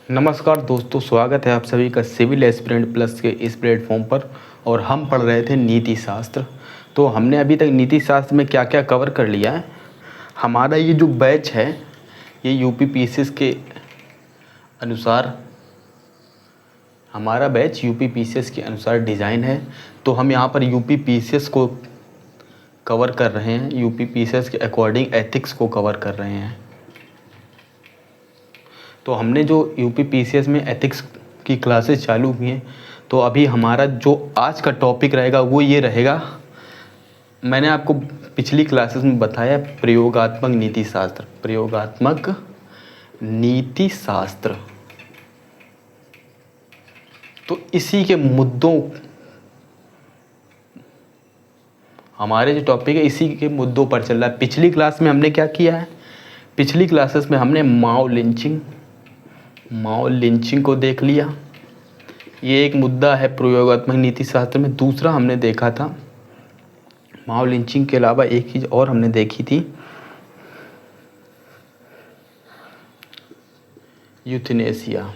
नमस्कार दोस्तों, स्वागत है आप सभी का सिविल एस्पिरेंट प्लस के इस प्लेटफॉर्म पर। और हम पढ़ रहे थे नीति शास्त्र। तो हमने अभी तक नीति शास्त्र में क्या क्या कवर कर लिया है। हमारा ये जो बैच है ये यूपीपीसीएस के अनुसार हमारा बैच यूपीपीसीएस के अनुसार डिज़ाइन है। तो हम यहाँ पर यूपीपीसीएस को कवर कर रहे हैं, यूपीपीसीएस के अकॉर्डिंग एथिक्स को कवर कर रहे हैं। तो हमने जो यूपीपीसीएस में एथिक्स की क्लासेस चालू की हैं, तो अभी हमारा जो आज का टॉपिक रहेगा वो ये रहेगा। मैंने आपको पिछली क्लासेस में बताया प्रयोगात्मक नीति शास्त्र। प्रयोगात्मक नीति शास्त्र तो इसी के मुद्दों, हमारे जो टॉपिक है इसी के मुद्दों पर चल रहा है। पिछली क्लास में हमने क्या किया है, पिछली क्लासेस में हमने माओ लिंचिंग को देख लिया। ये एक मुद्दा है प्रयोगात्मक नीति शास्त्र में। दूसरा हमने देखा था माओ लिंचिंग के अलावा एक चीज़ और हमने देखी थी, यूथनेसिया,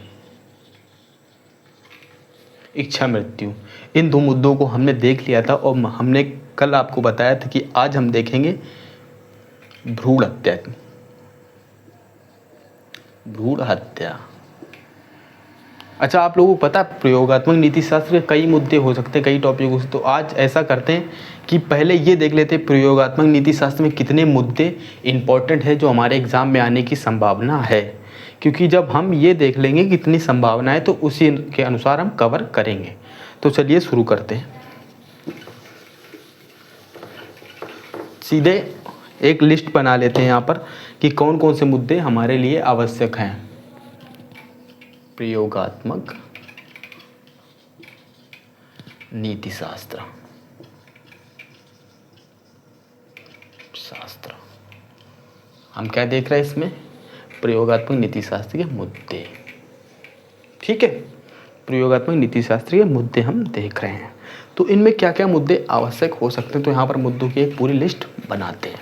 इच्छा मृत्यु। इन दो मुद्दों को हमने देख लिया था और हमने कल आपको बताया था कि आज हम देखेंगे भ्रूण हत्या। अच्छा, आप लोगों को पता है प्रयोगात्मक नीति शास्त्र के कई मुद्दे हो सकते हैं, कई टॉपिक हो सकते। तो आज ऐसा करते हैं कि पहले ये देख लेते हैं प्रयोगात्मक नीति शास्त्र में कितने मुद्दे इंपॉर्टेंट है जो हमारे एग्जाम में आने की संभावना है। क्योंकि जब हम ये देख लेंगे कितनी संभावना है तो उसी के अनुसार हम कवर करेंगे। तो चलिए शुरू करते हैं। सीधे एक लिस्ट बना लेते हैं यहाँ पर कि कौन कौन से मुद्दे हमारे लिए आवश्यक हैं। प्रयोगात्मक नीति शास्त्र हम क्या देख रहे हैं इसमें, प्रयोगात्मक नीति शास्त्र के मुद्दे। ठीक है, प्रयोगात्मक नीति शास्त्र के मुद्दे हम देख रहे हैं। तो इनमें क्या क्या मुद्दे आवश्यक हो सकते हैं, तो यहाँ पर मुद्दों की एक पूरी लिस्ट बनाते हैं।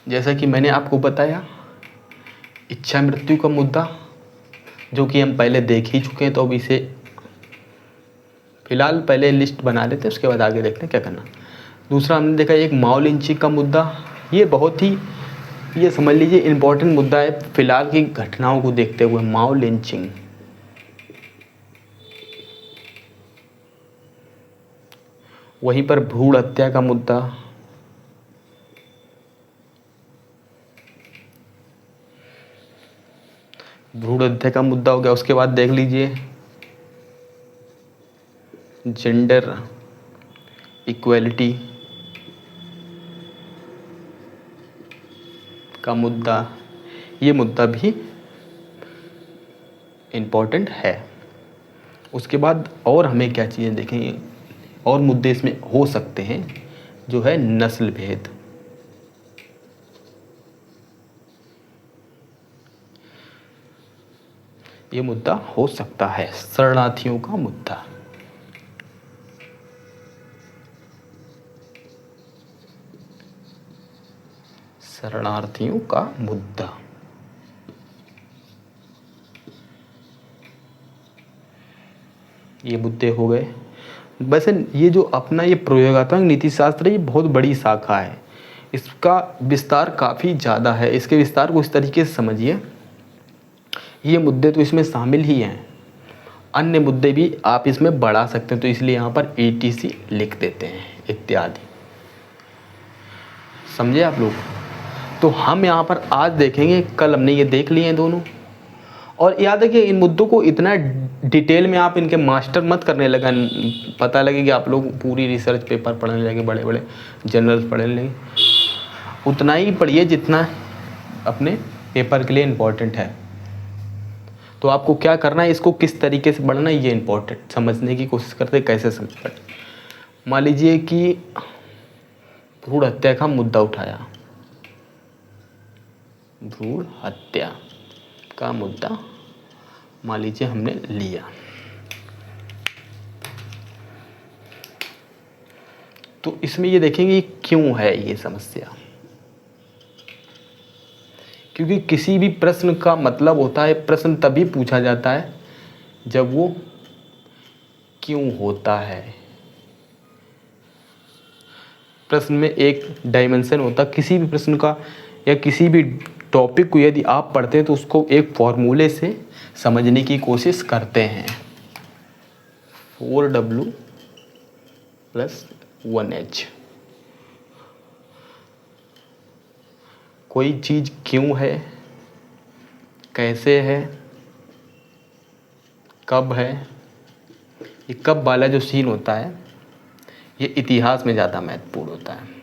जैसा कि मैंने आपको बताया इच्छा मृत्यु का मुद्दा, जो कि हम पहले देख ही चुके हैं, तो अब इसे फिलहाल पहले लिस्ट बना लेते हैं, उसके बाद आगे देखते हैं क्या करना। दूसरा हमने देखा एक माओ लिंचिंग का मुद्दा। ये बहुत ही, ये समझ लीजिए इम्पोर्टेंट मुद्दा है फिलहाल की घटनाओं को देखते हुए। माओ लिंचिंग, वहीं पर भ्रूण हत्या का मुद्दा, भ्रूण हत्या का मुद्दा हो गया। उसके बाद देख लीजिए जेंडर इक्वेलिटी का मुद्दा, ये मुद्दा भी इम्पोर्टेंट है। उसके बाद और हमें क्या चीज़ें देखेंगे, और मुद्दे इसमें हो सकते हैं, जो है नस्ल भेद। ये मुद्दा हो सकता है। शरणार्थियों का मुद्दा, शरणार्थियों का मुद्दा, ये मुद्दे हो गए। वैसे ये जो अपना ये प्रयोगात्मक नीति शास्त्र है, ये बहुत बड़ी शाखा है। इसका विस्तार काफ़ी ज़्यादा है। इसके विस्तार को इस तरीके से समझिए, ये मुद्दे तो इसमें शामिल ही हैं, अन्य मुद्दे भी आप इसमें बढ़ा सकते हैं। तो इसलिए यहाँ पर ETC लिख देते हैं, इत्यादि। समझे आप लोग। तो हम यहाँ पर आज देखेंगे, कल हमने ये देख लिए हैं दोनों। और याद रखिए इन मुद्दों को इतना डिटेल में आप इनके मास्टर मत करने लगा। पता लगे कि आप लोग पूरी रिसर्च पेपर पढ़ने लगे, बड़े बड़े जर्नल्स पढ़ने लगे। उतना ही पढ़िए जितना अपने पेपर के लिए इम्पोर्टेंट है। तो आपको क्या करना है, इसको किस तरीके से पढ़ना है, ये इम्पोर्टेंट समझने की कोशिश करते हैं कैसे समझ। मान लीजिए कि भ्रूण हत्या का मुद्दा उठाया, भ्रूण हत्या का मुद्दा मान लीजिए हमने लिया। तो इसमें ये देखेंगे क्यों है ये समस्या, क्योंकि किसी भी प्रश्न का मतलब होता है, प्रश्न तभी पूछा जाता है जब वो क्यों होता है। प्रश्न में एक डायमेंशन होता है किसी भी प्रश्न का, या किसी भी टॉपिक को यदि आप पढ़ते हैं तो उसको एक फॉर्मूले से समझने की कोशिश करते हैं। 4W + 1H। कोई चीज़ क्यों है, कैसे है, कब है, ये कब वाला जो सीन होता है ये इतिहास में ज़्यादा महत्वपूर्ण होता है।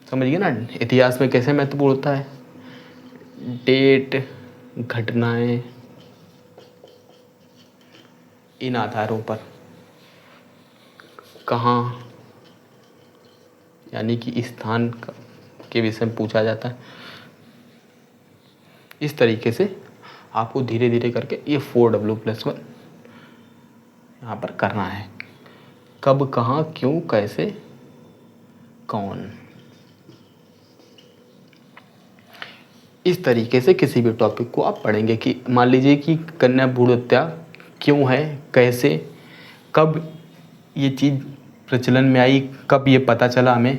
समझिए ना, इतिहास में कैसे महत्वपूर्ण होता है। डेट, घटनाएं, इन आधारों पर कहाँ, यानी कि स्थान के विषय में पूछा जाता है। इस तरीके से आपको धीरे धीरे करके ये 4W+1 यहाँ पर करना है। कब, कहाँ, क्यों, कैसे, कौन। इस तरीके से किसी भी टॉपिक को आप पढ़ेंगे कि मान लीजिए कि कन्या भ्रूण हत्या क्यों है, कैसे, कब ये चीज़ प्रचलन में आई, कब ये पता चला हमें,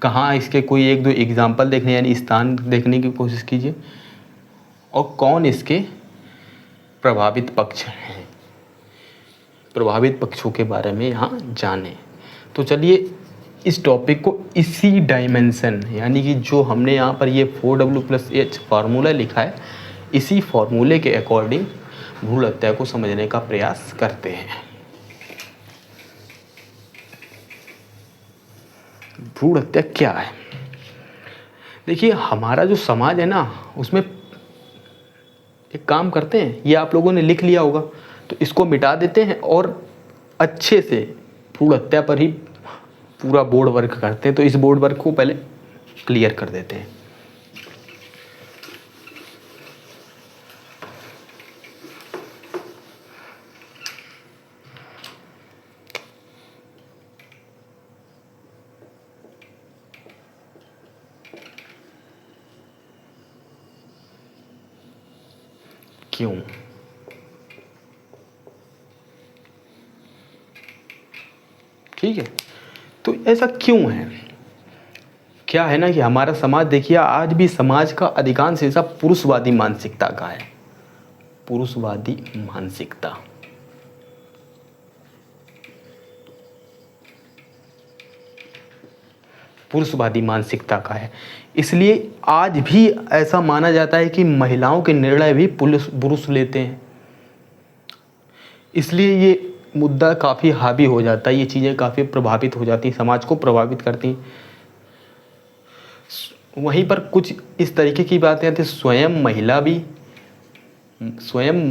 कहाँ, इसके कोई एक दो एग्जाम्पल देखने यानी स्थान देखने की कोशिश कीजिए, और कौन इसके प्रभावित पक्ष हैं, प्रभावित पक्षों के बारे में यहाँ जाने। तो चलिए इस टॉपिक को इसी डायमेंशन, यानी कि जो हमने यहाँ पर ये 4W+H फार्मूला लिखा है, इसी फार्मूले के अकॉर्डिंग भ्रूण हत्या को समझने का प्रयास करते हैं। भ्रूण हत्या क्या है? देखिए, हमारा जो समाज है ना, उसमें एक काम करते हैं, ये आप लोगों ने लिख लिया होगा, तो इसको मिटा देते हैं और अच्छे से भ्रूण हत्या पर ही पूरा बोर्ड वर्क करते हैं। तो इस बोर्ड वर्क को पहले क्लियर कर देते हैं। क्यों? ठीक है, तो ऐसा क्यों है? क्या है ना कि हमारा समाज, देखिए आज भी समाज का अधिकांश हिस्सा पुरुषवादी मानसिकता का है। पुरुषवादी मानसिकता, पुरुषवादी मानसिकता का है। इसलिए आज भी ऐसा माना जाता है कि महिलाओं के निर्णय भी पुरुष लेते हैं। इसलिए ये मुद्दा काफ़ी हावी हो जाता है, ये चीज़ें काफ़ी प्रभावित हो जाती हैं, समाज को प्रभावित करती हैं। वहीं पर कुछ इस तरीके की बातें आती हैं, स्वयं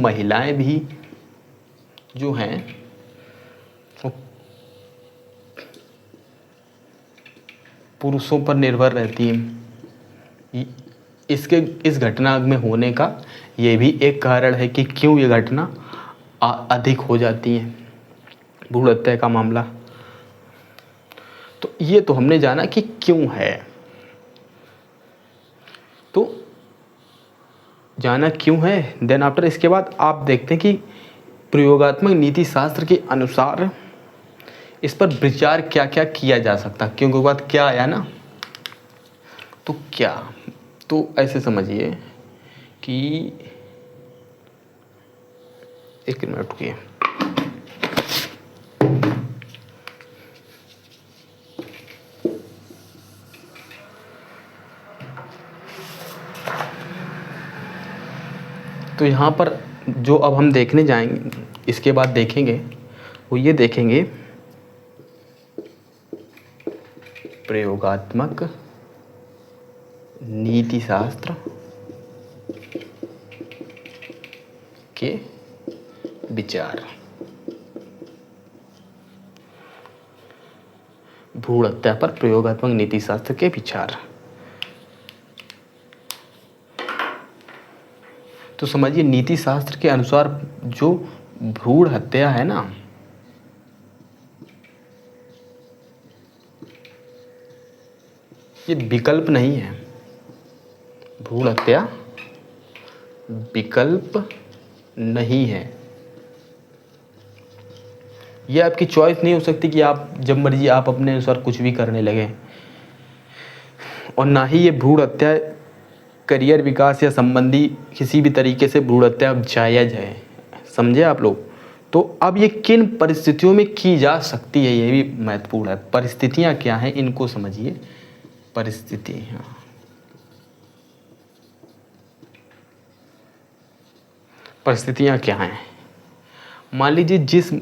महिलाएं भी जो हैं वो पुरुषों पर निर्भर रहती हैं। इस घटना में होने का ये भी एक कारण है कि क्यों ये घटना अधिक हो जाती है, भ्रूण हत्या का मामला। तो ये तो हमने जाना कि क्यों है, तो जाना क्यों है। देन आफ्टर इसके बाद आप देखते हैं कि प्रयोगात्मक नीति शास्त्र के अनुसार इस पर विचार क्या क्या किया जा सकता, क्योंकि बात क्या आया ना, तो क्या, तो ऐसे समझिए कि एक मिनट रुकिए। तो यहाँ पर जो अब हम देखने जाएंगे, इसके बाद देखेंगे, वो ये देखेंगे प्रयोगात्मक नीति शास्त्र के विचार, भ्रूण हत्या पर प्रयोगात्मक नीति शास्त्र के विचार। तो समझिए, नीति शास्त्र के अनुसार जो भ्रूण हत्या है ना, ये विकल्प नहीं है, भ्रूण हत्या विकल्प नहीं है। ये आपकी चॉइस नहीं हो सकती कि आप जब मर्जी आप अपने अनुसार कुछ भी करने लगें, और ना ही ये भ्रूण हत्या करियर विकास या संबंधी किसी भी तरीके से भ्रूण हत्या जायज़ है। समझे आप लोग? तो अब ये किन परिस्थितियों में की जा सकती है, ये भी महत्वपूर्ण है। परिस्थितियाँ क्या हैं इनको समझिए। परिस्थितियाँ, परिस्थितियाँ क्या हैं? मान लीजिए जिस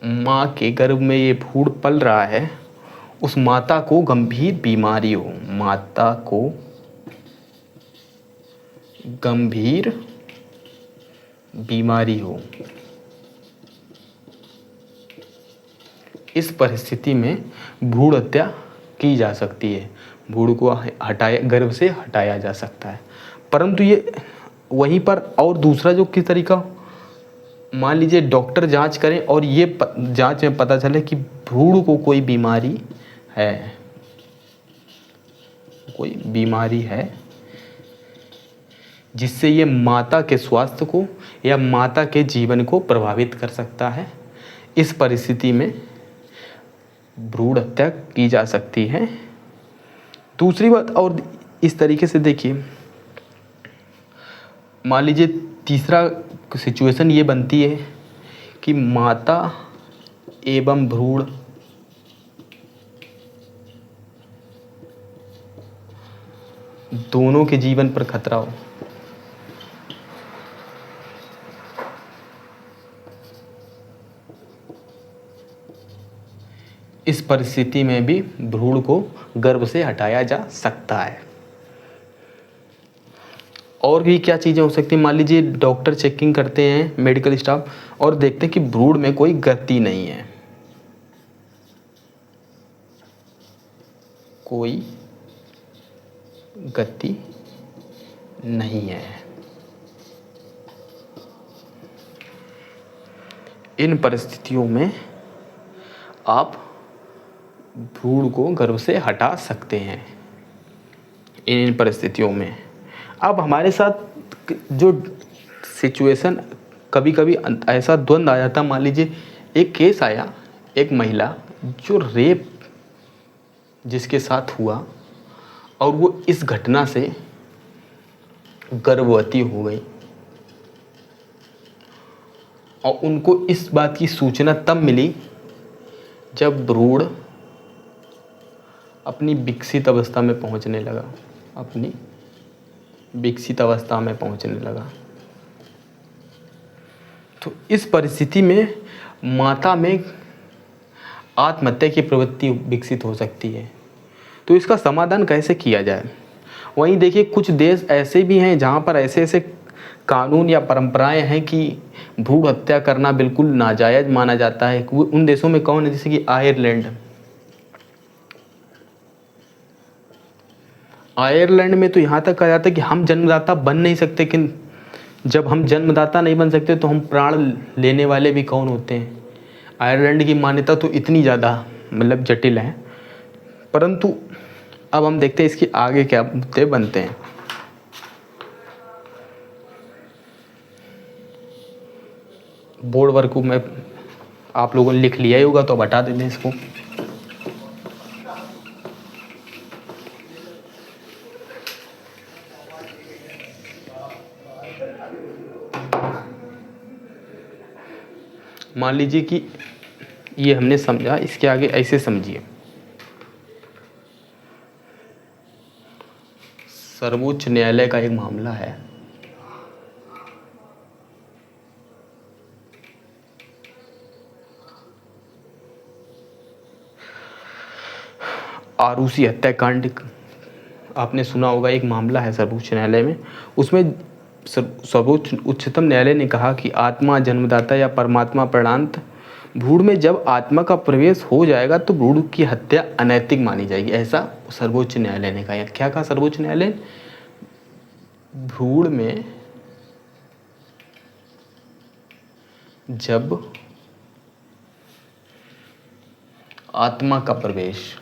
माँ के गर्भ में ये भ्रूण पल रहा है उस माता को गंभीर बीमारी हो, माता को गंभीर बीमारी हो, इस परिस्थिति में भ्रूण हत्या की जा सकती है। भ्रूण को हटाया, गर्भ से हटाया जा सकता है। परंतु ये वहीं पर और दूसरा जो किस तरीका, मान लीजिए डॉक्टर जांच करें और ये जांच में पता चले कि भ्रूण को कोई बीमारी है, कोई बीमारी है जिससे ये माता के स्वास्थ्य को या माता के जीवन को प्रभावित कर सकता है। इस परिस्थिति में भ्रूण हत्या की जा सकती है। दूसरी बात और इस तरीके से देखिए, मान लीजिए तीसरा सिचुएशन ये बनती है कि माता एवं भ्रूण दोनों के जीवन पर खतरा हो। इस परिस्थिति में भी भ्रूण को गर्भ से हटाया जा सकता है। और भी क्या चीज़ें हो सकती हैं? मान लीजिए डॉक्टर चेकिंग करते हैं, मेडिकल स्टाफ, और देखते हैं कि भ्रूण में कोई गति नहीं है, कोई गति नहीं है। इन परिस्थितियों में आप भ्रूण को गर्भ से हटा सकते हैं। इन परिस्थितियों में अब हमारे साथ जो सिचुएशन कभी कभी ऐसा द्वंद्व आ जाता, मान लीजिए एक केस आया, एक महिला जो रेप जिसके साथ हुआ और वो इस घटना से गर्भवती हो गई, और उनको इस बात की सूचना तब मिली जब भ्रूण अपनी विकसित अवस्था में पहुंचने लगा, अपनी विकसित अवस्था में पहुंचने लगा। तो इस परिस्थिति में माता में आत्महत्या की प्रवृत्ति विकसित हो सकती है। तो इसका समाधान कैसे किया जाए? वहीं देखिए कुछ देश ऐसे भी हैं जहाँ पर ऐसे ऐसे कानून या परंपराएं हैं कि भ्रूण हत्या करना बिल्कुल नाजायज़ माना जाता है। उन देशों में कौन है? जैसे कि आयरलैंड में तो यहाँ तक कहा जाता है कि हम जन्मदाता बन नहीं सकते, कि जब हम जन्मदाता नहीं बन सकते तो हम प्राण लेने वाले भी कौन होते हैं। आयरलैंड की मान्यता तो इतनी ज़्यादा मतलब जटिल है। परंतु अब हम देखते हैं इसके आगे क्या मुद्दे बनते हैं। बोर्ड वर्क में आप लोगों ने लिख लिया ही होगा, तो अब हटा देते हैं इसको। मान लीजिए कि ये हमने समझा, इसके आगे ऐसे समझिए। सर्वोच्च न्यायालय का एक मामला है, आरूसी हत्याकांड। आपने सुना होगा, एक मामला है सर्वोच्च न्यायालय में। उसमें उच्चतम न्यायालय ने कहा कि आत्मा जन्मदाता या परमात्मा प्रणांत भ्रूण में जब आत्मा का प्रवेश हो जाएगा तो भ्रूण की हत्या अनैतिक मानी जाएगी। ऐसा सर्वोच्च न्यायालय ने कहा। क्या कहा सर्वोच्च न्यायालय? भ्रूण में जब आत्मा का प्रवेश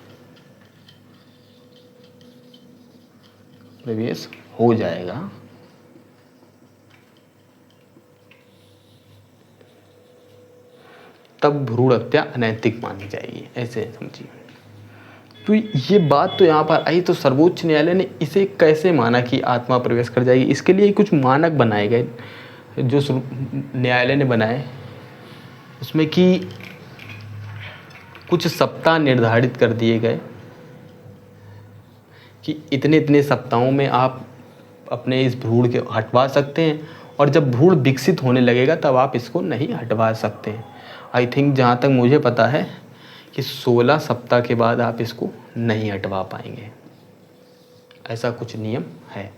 हो जाएगा तब भ्रूण हत्या अनैतिक मानी जाएगी, ऐसे समझिए। तो ये बात तो यहाँ पर आई, तो सर्वोच्च न्यायालय ने इसे कैसे माना कि आत्मा प्रवेश कर जाएगी? इसके लिए कुछ मानक बनाए गए जो न्यायालय ने बनाए, उसमें कि कुछ सप्ताह निर्धारित कर दिए गए कि इतने इतने सप्ताहों में आप अपने इस भ्रूण के हटवा सकते हैं, और जब भ्रूण विकसित होने लगेगा तब आप इसको नहीं हटवा सकते हैं। आई थिंक जहाँ तक मुझे पता है कि 16 सप्ताह के बाद आप इसको नहीं हटवा पाएंगे, ऐसा कुछ नियम है।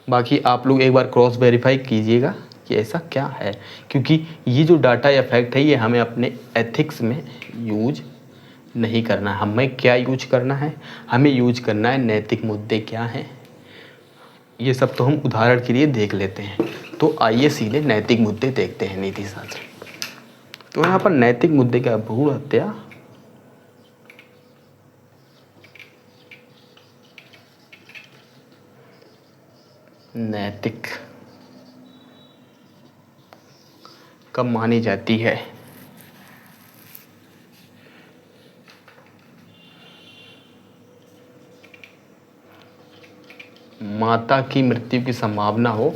बाकी आप लोग एक बार क्रॉस वेरीफाई कीजिएगा कि ऐसा क्या है, क्योंकि ये जो डाटा या फैक्ट है ये हमें अपने एथिक्स में यूज नहीं करना है। हमें क्या यूज करना है? हमें यूज करना है नैतिक मुद्दे क्या हैं, ये सब तो हम उदाहरण के लिए देख लेते हैं। तो आइए सीधे नैतिक मुद्दे देखते हैं नीति शास्त्र। तो यहाँ पर नैतिक मुद्दे क्या? भ्रूण हत्या नैतिक कब मानी जाती है? माता की मृत्यु की संभावना हो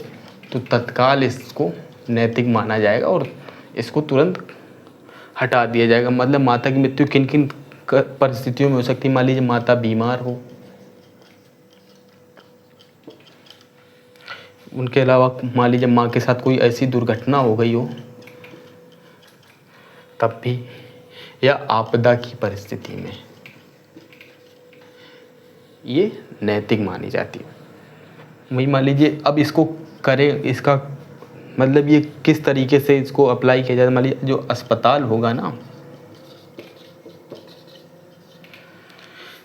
तो तत्काल इसको नैतिक माना जाएगा और इसको तुरंत हटा दिया जाएगा। मतलब माता की मृत्यु किन किन परिस्थितियों में हो सकती है? मान लीजिए माता बीमार हो, उनके अलावा मान लीजिए माँ के साथ कोई ऐसी दुर्घटना हो गई हो तब भी, या आपदा की परिस्थिति में ये नैतिक मानी जाती है। वही मान लीजिए अब इसको करें, इसका मतलब ये किस तरीके से इसको अप्लाई किया जाए। मान लीजिए जो अस्पताल होगा ना,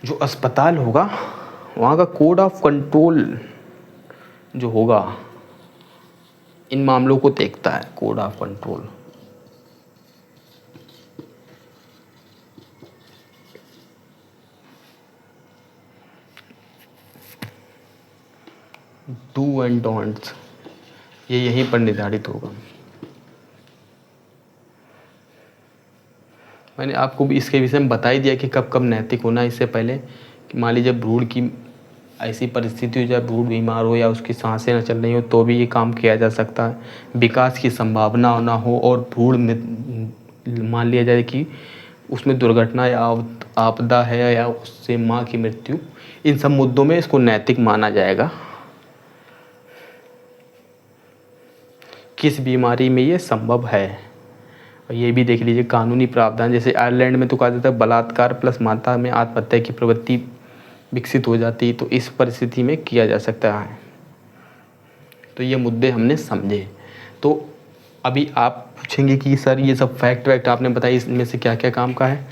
जो अस्पताल होगा वहाँ का कोड ऑफ कंट्रोल जो होगा इन मामलों को देखता है। Code of control do and don'ts ये यहीं पर निर्धारित होगा। मैंने आपको भी इसके विषय में बता ही दिया कि कब कब नैतिक होना। इससे पहले कि मान लीजिए भ्रूण की ऐसी परिस्थिति हो जाए, भ्रूण बीमार हो या उसकी सांसें न चल रही हो, तो भी ये काम किया जा सकता है। विकास की संभावना ना हो और भ्रूण में मान लिया जाए कि उसमें दुर्घटना या आपदा है या उससे माँ की मृत्यु, इन सब मुद्दों में इसको नैतिक माना जाएगा। किस बीमारी में ये संभव है, और ये भी देख लीजिए कानूनी प्रावधान। जैसे आयरलैंड में तो कहा जाता है बलात्कार प्लस माता में आत्महत्या की प्रवृत्ति विकसित हो जाती, तो इस परिस्थिति में किया जा सकता है। तो ये मुद्दे हमने समझे। तो अभी आप पूछेंगे कि सर ये सब फैक्ट वैक्ट आपने बताई, इसमें से क्या क्या काम का है?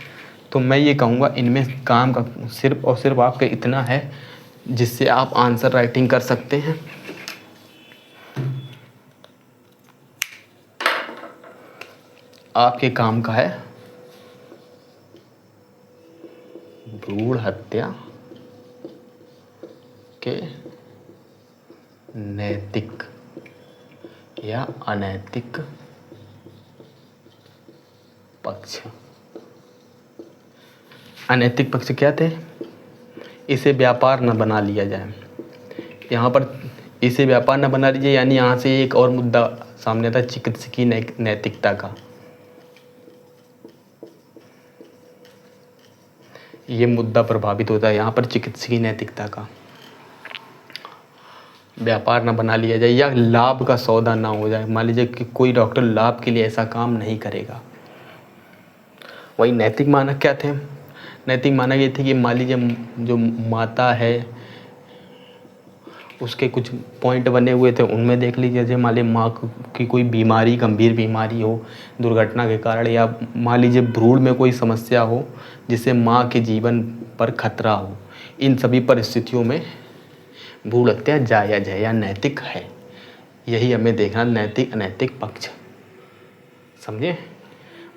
तो मैं ये कहूँगा इनमें काम का सिर्फ और सिर्फ आपका इतना है जिससे आप आंसर राइटिंग कर सकते हैं। आपके काम का है भ्रूण हत्या के नैतिक या अनैतिक पक्ष। अनैतिक पक्ष क्या थे? इसे व्यापार न बना लिया जाए। यहाँ पर इसे व्यापार न बना लीजिए, यानी यहाँ से एक और मुद्दा सामने आता है चिकित्सकीय नैतिकता का। ये मुद्दा प्रभावित होता है यहाँ पर चिकित्सकीय नैतिकता का। व्यापार न बना लिया जाए या लाभ का सौदा ना हो जाए। मान लीजिए कि कोई डॉक्टर लाभ के लिए ऐसा काम नहीं करेगा। वही नैतिक मानक क्या थे? नैतिक मानक ये थे कि मान लीजिए जो माता है उसके कुछ पॉइंट बने हुए थे, उनमें देख लीजिए जैसे मान लीजिए माँ की कोई बीमारी, गंभीर बीमारी हो दुर्घटना के कारण, या मान लीजिए भ्रूण में कोई समस्या हो जिससे माँ के जीवन पर खतरा हो। इन सभी परिस्थितियों में भ्रूण हत्या जायज़ है या नैतिक है। यही हमें देखना, नैतिक अनैतिक पक्ष, समझे।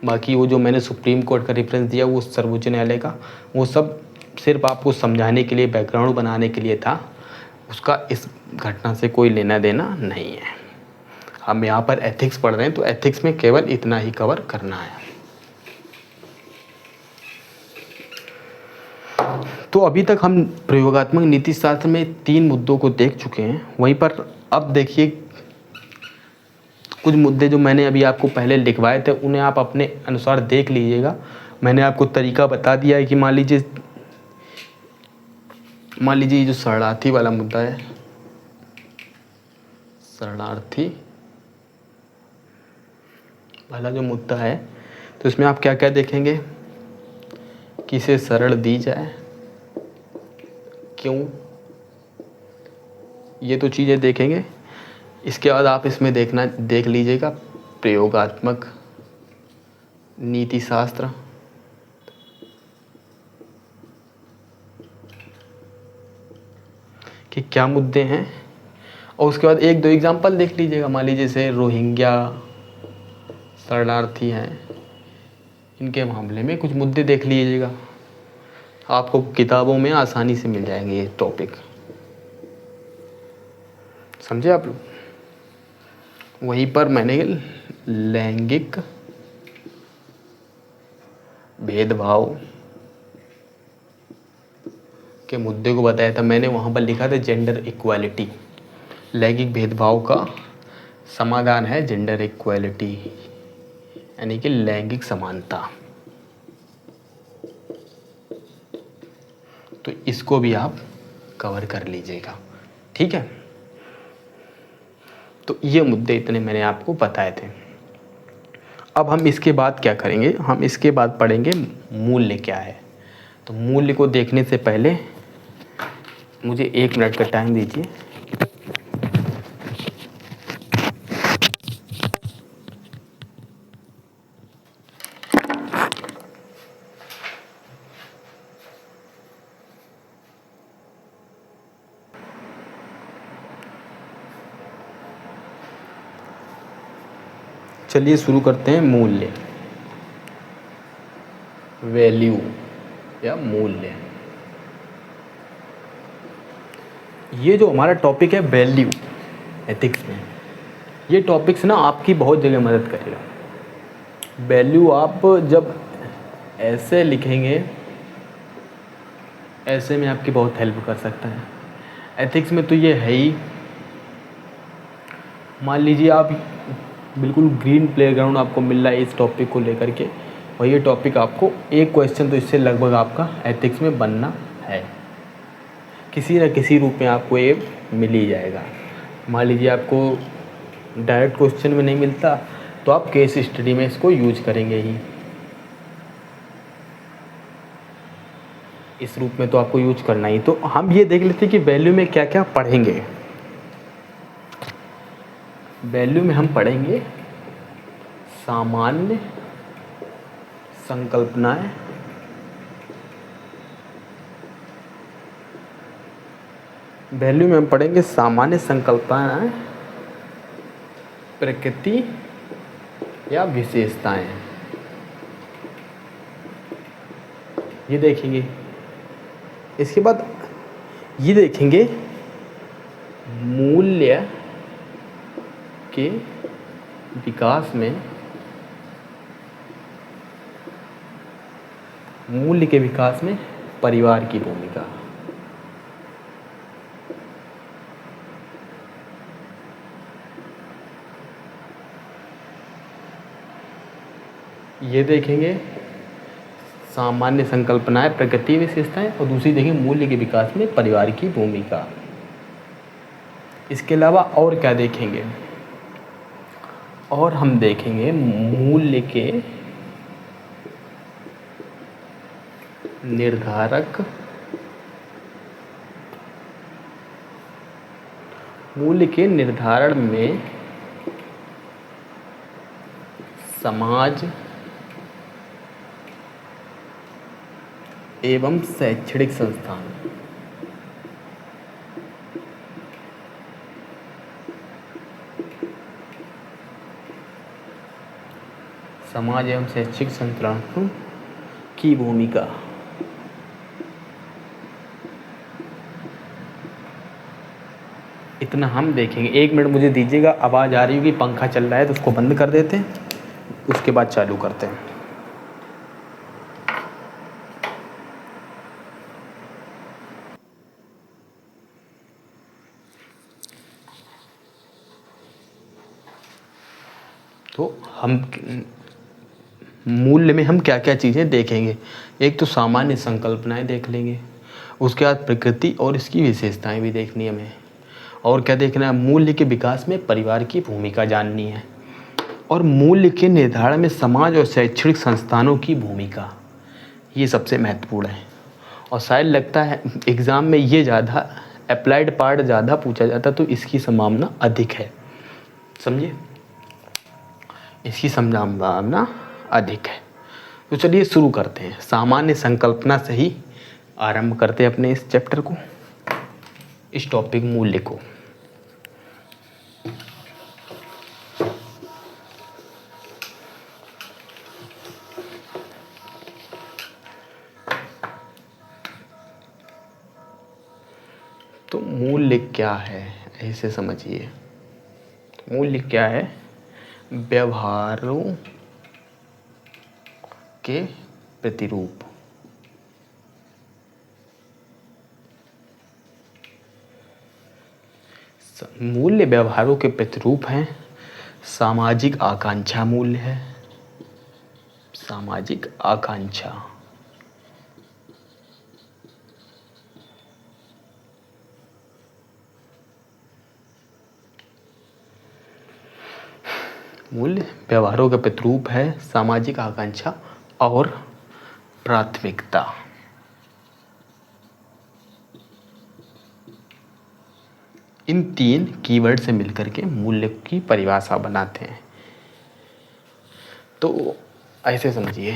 बाकी वो जो मैंने सुप्रीम कोर्ट का रेफरेंस दिया वो सर्वोच्च न्यायालय का, वो सब सिर्फ आपको समझाने के लिए, बैकग्राउंड बनाने के लिए था। उसका इस घटना से कोई लेना देना नहीं है। हम यहाँ पर एथिक्स पढ़ रहे हैं तो एथिक्स में केवल इतना ही कवर करना है। तो अभी तक हम प्रयोगात्मक नीति शास्त्र में 3 मुद्दों को देख चुके हैं। वहीं पर अब देखिए कुछ मुद्दे जो मैंने अभी आपको पहले लिखवाए थे उन्हें आप अपने अनुसार देख लीजिएगा। मैंने आपको तरीका बता दिया है कि मान लीजिए जो शरणार्थी वाला मुद्दा है, शरणार्थी वाला जो मुद्दा है तो इसमें आप क्या क्या देखेंगे, किसे शरण दी जाए, क्यों, ये तो चीज़ें देखेंगे। इसके बाद आप इसमें देख लीजिएगा प्रयोगात्मक नीति शास्त्र, कि क्या मुद्दे हैं, और उसके बाद 1-2 एग्जाम्पल देख लीजिएगा। मान लीजिए जैसे रोहिंग्या शरणार्थी हैं, इनके मामले में कुछ मुद्दे देख लीजिएगा। आपको किताबों में आसानी से मिल जाएंगे ये टॉपिक, समझे आप लोग। वहीं पर मैंने लैंगिक भेदभाव के मुद्दे को बताया था। मैंने वहाँ पर लिखा था जेंडर इक्वालिटी। लैंगिक भेदभाव का समाधान है जेंडर इक्वालिटी, यानी कि लैंगिक समानता। तो इसको भी आप कवर कर लीजिएगा, ठीक है। तो ये मुद्दे इतने मैंने आपको बताए थे। अब हम इसके बाद क्या करेंगे, हम इसके बाद पढ़ेंगे मूल्य क्या है। तो मूल्य को देखने से पहले मुझे 1 मिनट का टाइम दीजिए। चलिए शुरू करते हैं। मूल्य, वैल्यू या मूल्य, ये जो हमारा टॉपिक है वैल्यू एथिक्स में, ये टॉपिक्स ना आपकी बहुत जगह मदद करेगा। वैल्यू आप जब ऐसे लिखेंगे, ऐसे में आपकी बहुत हेल्प कर सकता है। एथिक्स में तो ये है ही। मान लीजिए आप बिल्कुल ग्रीन प्लेग्राउंड आपको मिल रहा है इस टॉपिक को लेकर के, और ये टॉपिक आपको एक क्वेश्चन तो इससे लगभग आपका एथिक्स में बनना है, किसी न किसी रूप में आपको ये मिल ही जाएगा। मान लीजिए आपको डायरेक्ट क्वेश्चन में नहीं मिलता तो आप केस स्टडी में इसको यूज करेंगे ही, इस रूप में तो आपको यूज करना ही। तो हम ये देख लेते हैं कि वैल्यू में क्या क्या पढ़ेंगे। वैल्यू में हम पढ़ेंगे सामान्य संकल्पनाएं, वैल्यू में हम पढ़ेंगे सामान्य संकल्पनाएं, प्रकृति या विशेषताएं, ये देखेंगे। इसके बाद ये देखेंगे मूल्य के विकास में, मूल्य के विकास में परिवार की भूमिका। ये देखेंगे सामान्य संकल्पनाएं, प्रकृति विशेषताएं, और दूसरी देखेंगे मूल्य के विकास में परिवार की भूमिका। इसके अलावा और क्या देखेंगे, और हम देखेंगे मूल्य के निर्धारक, मूल्य के निर्धारण में समाज एवं शैक्षणिक संस्थान। समाज एवं शैक्षिक संस्थान की भूमिका। इतना हम देखेंगे। 1 मिनट मुझे दीजिएगा, आवाज़ आ रही होगी, पंखा चल रहा है तो उसको बंद कर देते हैं, उसके बाद चालू करते हैं। तो हम मूल्य में हम क्या क्या चीज़ें देखेंगे। एक तो सामान्य संकल्पनाएं देख लेंगे, उसके बाद प्रकृति और इसकी विशेषताएं भी देखनी है हमें, और क्या देखना है, मूल्य के विकास में परिवार की भूमिका जाननी है, और मूल्य के निर्धारण में समाज और शैक्षणिक संस्थानों की भूमिका, ये सबसे महत्वपूर्ण है। और शायद लगता है एग्ज़ाम में ये ज़्यादा अप्लाइड पार्ट ज़्यादा पूछा जाता, तो इसकी संभावना अधिक है, समझिए, इसकी संभावना अधिक है। तो चलिए शुरू करते हैं, सामान्य संकल्पना से ही आरंभ करते हैं अपने इस चैप्टर को, इस टॉपिक मूल्य को। तो मूल्य क्या है, ऐसे समझिए। मूल्य क्या है, व्यवहारों के प्रतिरूप। मूल्य व्यवहारों के प्रतिरूप हैं। सामाजिक आकांक्षा मूल्य है, सामाजिक आकांक्षा। मूल्य व्यवहारों का प्रतिरूप है, सामाजिक आकांक्षा और प्राथमिकता। इन 3 कीवर्ड से मिलकर के मूल्य की परिभाषा बनाते हैं। तो ऐसे समझिए,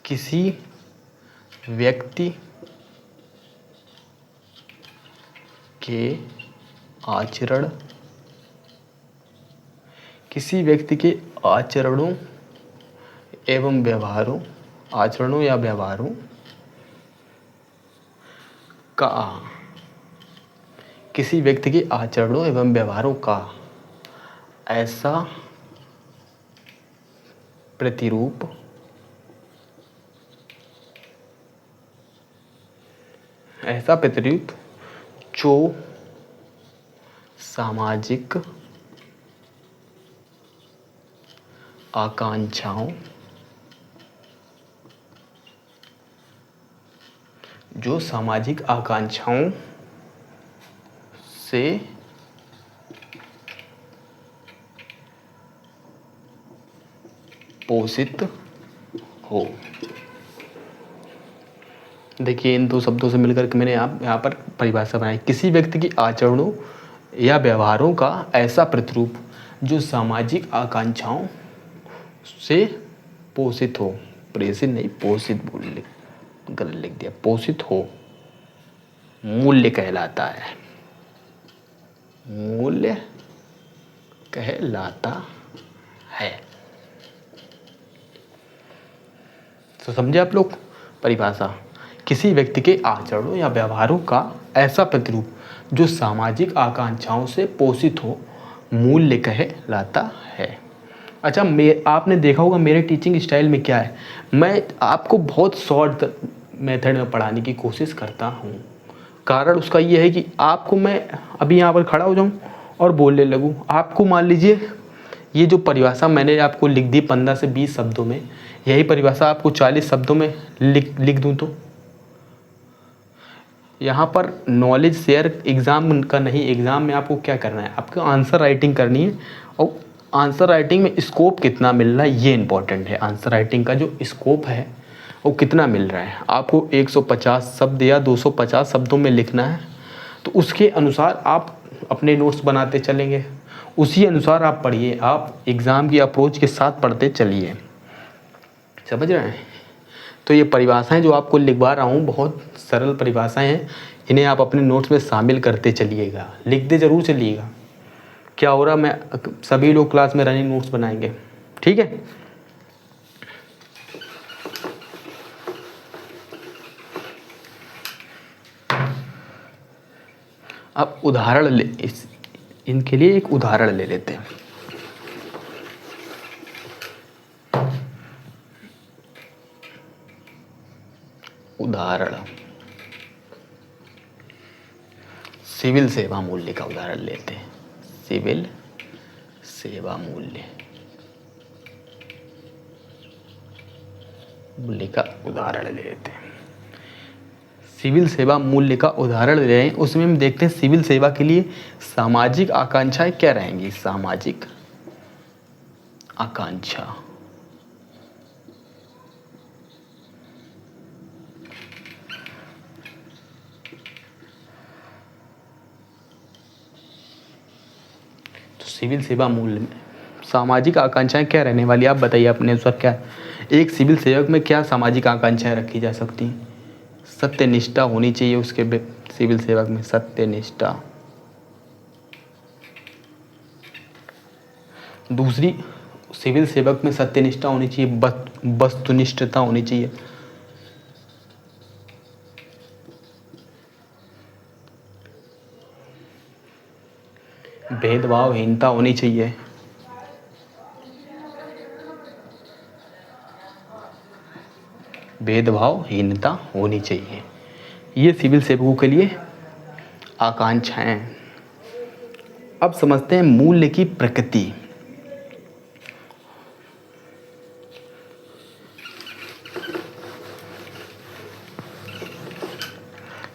किसी व्यक्ति के आचरण, किसी व्यक्ति के आचरणों एवं व्यवहारों, आचरणों या व्यवहारों का, किसी व्यक्ति के आचरणों एवं व्यवहारों का ऐसा प्रतिरूप जो सामाजिक आकांक्षाओं, जो सामाजिक आकांक्षाओं से पोषित हो। देखिए, इन 2 शब्दों से मिलकर के मैंने यहाँ पर परिभाषा बनाई। किसी व्यक्ति की आचरणों या व्यवहारों का ऐसा प्रतिरूप जो सामाजिक आकांक्षाओं से पोषित हो, प्रेषित नहीं, पोषित गलत लिख दिया, पोषित हो, मूल्य कहलाता है, मूल्य कहलाता है। तो समझे आप लोग परिभाषा, किसी व्यक्ति के आचरणों या व्यवहारों का ऐसा प्रतिरूप जो सामाजिक आकांक्षाओं से पोषित हो, मूल्य कहलाता है। अच्छा, आपने देखा होगा मेरे टीचिंग स्टाइल में क्या है, मैं आपको बहुत शॉर्ट मेथड में पढ़ाने की कोशिश करता हूँ। कारण उसका ये है कि आपको मैं अभी यहाँ पर खड़ा हो जाऊँ और बोलने लगूँ, आपको मान लीजिए ये जो परिभाषा मैंने आपको लिख दी 15 से 20 शब्दों में, यही परिभाषा आपको 40 शब्दों में लिख दूँ, तो यहाँ पर नॉलेज शेयर एग्ज़ाम का नहीं, एग्ज़ाम में आपको क्या करना है, आपको आंसर राइटिंग करनी है, और आंसर राइटिंग में स्कोप कितना मिल रहा है ये इंपॉर्टेंट है। आंसर राइटिंग का जो स्कोप है वो कितना मिल रहा है, आपको 150 शब्द या 250 शब्दों में लिखना है, तो उसके अनुसार आप अपने नोट्स बनाते चलेंगे, उसी अनुसार आप पढ़िए, आप एग्ज़ाम की अप्रोच के साथ पढ़ते चलिए, समझ रहे हैं। तो ये परिभाषाएं जो आपको लिखवा रहा हूँ बहुत सरल परिभाषाएं हैं, इन्हें आप अपने नोट्स में शामिल करते चलिएगा, लिखते ज़रूर चलिएगा। क्या हो रहा, मैं सभी लोग क्लास में रनिंग नोट्स बनाएंगे, ठीक है। अब उदाहरण ले इस इनके लिए एक उदाहरण ले लेते हैं। उदाहरण सिविल सेवा मूल्य का उदाहरण लेते हैं। सिविल सेवा मूल्य का उदाहरण ले लेते हैं। सिविल सेवा मूल्य का उदाहरण ले रहे हैं, उसमें हम देखते हैं सिविल सेवा के लिए सामाजिक आकांक्षाएं क्या रहेंगी। सामाजिक आकांक्षा, तो सिविल सेवा मूल्य में सामाजिक आकांक्षाएं क्या रहने वाली, आप बताइए अपने अनुसार क्या एक सिविल सेवक में क्या सामाजिक आकांक्षाएं रखी जा सकती हैं। सत्यनिष्ठा होनी चाहिए उसके सिविल सेवक में, सत्यनिष्ठा। दूसरी, सिविल सेवक में सत्यनिष्ठा होनी चाहिए, वस्तुनिष्ठता होनी चाहिए। भेदभावहीनता होनी चाहिए। भेदभावहीनता होनी चाहिए। ये सिविल सेवकों के लिए आकांक्षाएं। अब समझते हैं मूल्य की प्रकृति।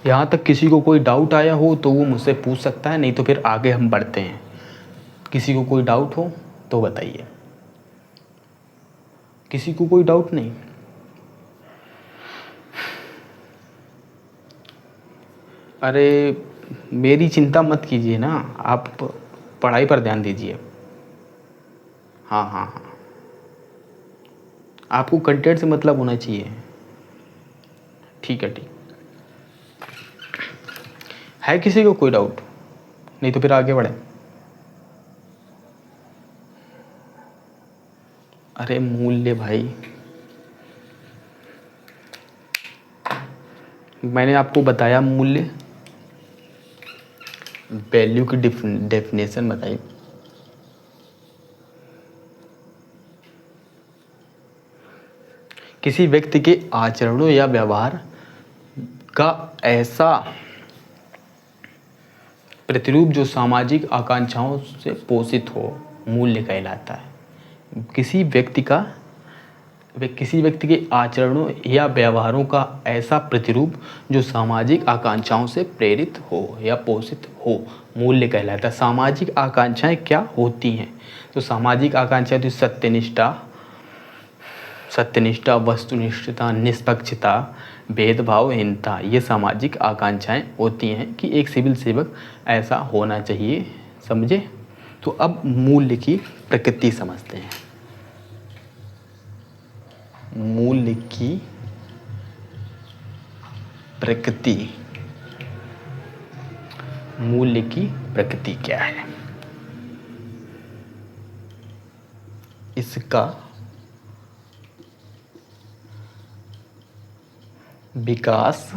यहाँ तक किसी को कोई डाउट आया हो तो वो मुझसे पूछ सकता है, नहीं तो फिर आगे हम बढ़ते हैं। किसी को कोई डाउट हो तो बताइए। किसी को कोई डाउट नहीं? अरे मेरी चिंता मत कीजिए ना, आप पढ़ाई पर ध्यान दीजिए। हाँ हाँ हाँ, आपको कंटेंट से मतलब होना चाहिए। ठीक है, ठीक है। किसी को कोई डाउट? नहीं तो फिर आगे बढ़े। अरे मूल्य भाई, मैंने आपको बताया मूल्य, वैल्यू की डेफिनेशन बताई। किसी व्यक्ति के आचरणों या व्यवहार का ऐसा प्रतिरूप जो सामाजिक आकांक्षाओं से पोषित हो, मूल्य कहलाता है। किसी व्यक्ति के आचरणों या व्यवहारों का ऐसा प्रतिरूप जो सामाजिक आकांक्षाओं से प्रेरित हो या पोषित हो, मूल्य कहलाता है। सामाजिक आकांक्षाएं क्या होती हैं? तो सामाजिक आकांक्षाएं तो सत्यनिष्ठा, वस्तुनिष्ठता, निष्पक्षता, भेदभावहीनता, ये सामाजिक आकांक्षाएं होती हैं कि एक सिविल सेवक ऐसा होना चाहिए। समझे? तो अब मूल्य की प्रकृति समझते हैं। मूल्य की प्रकृति, मूल्य की प्रकृति क्या है? इसका विकास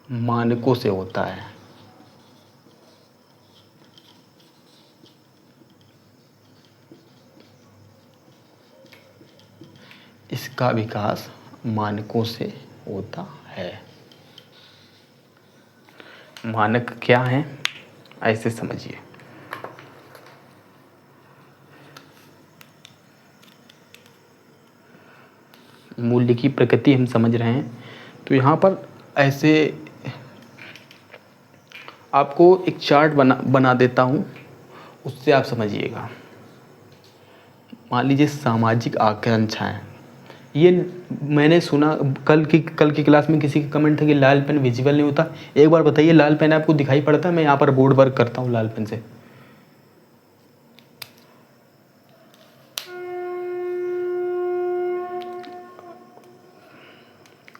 मानकों से होता है। इसका विकास मानकों से होता है। मानक क्या हैं? ऐसे समझिए। मूल्य की प्रकृति हम समझ रहे हैं, तो यहाँ पर ऐसे आपको एक चार्ट बना देता हूँ, उससे आप समझिएगा। मान लीजिए सामाजिक आकांक्षाएं, ये मैंने सुना कल की क्लास में किसी का कमेंट था कि लाल पेन विजिबल नहीं होता। एक बार बताइए, लाल पेन आपको दिखाई पड़ता है? मैं यहाँ पर बोर्ड वर्क करता हूँ लाल पेन से।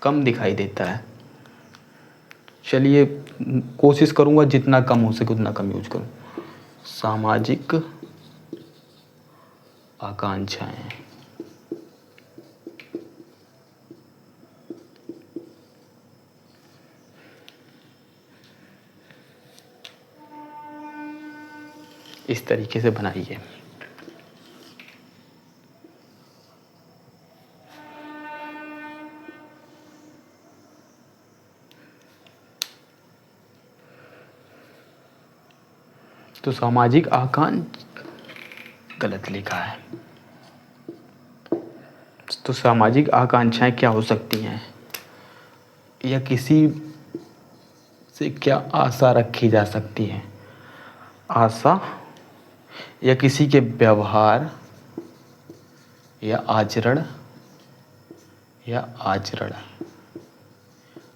कम दिखाई देता है। चलिए कोशिश करूँगा जितना कम हो सके उतना कम यूज करूँ। सामाजिक आकांक्षाएं, इस तरीके से बनाइए। तो सामाजिक आकांक्षा गलत लिखा है। तो सामाजिक आकांक्षाएं क्या हो सकती हैं, या किसी से क्या आशा रखी जा सकती है। आशा या किसी के व्यवहार या आचरण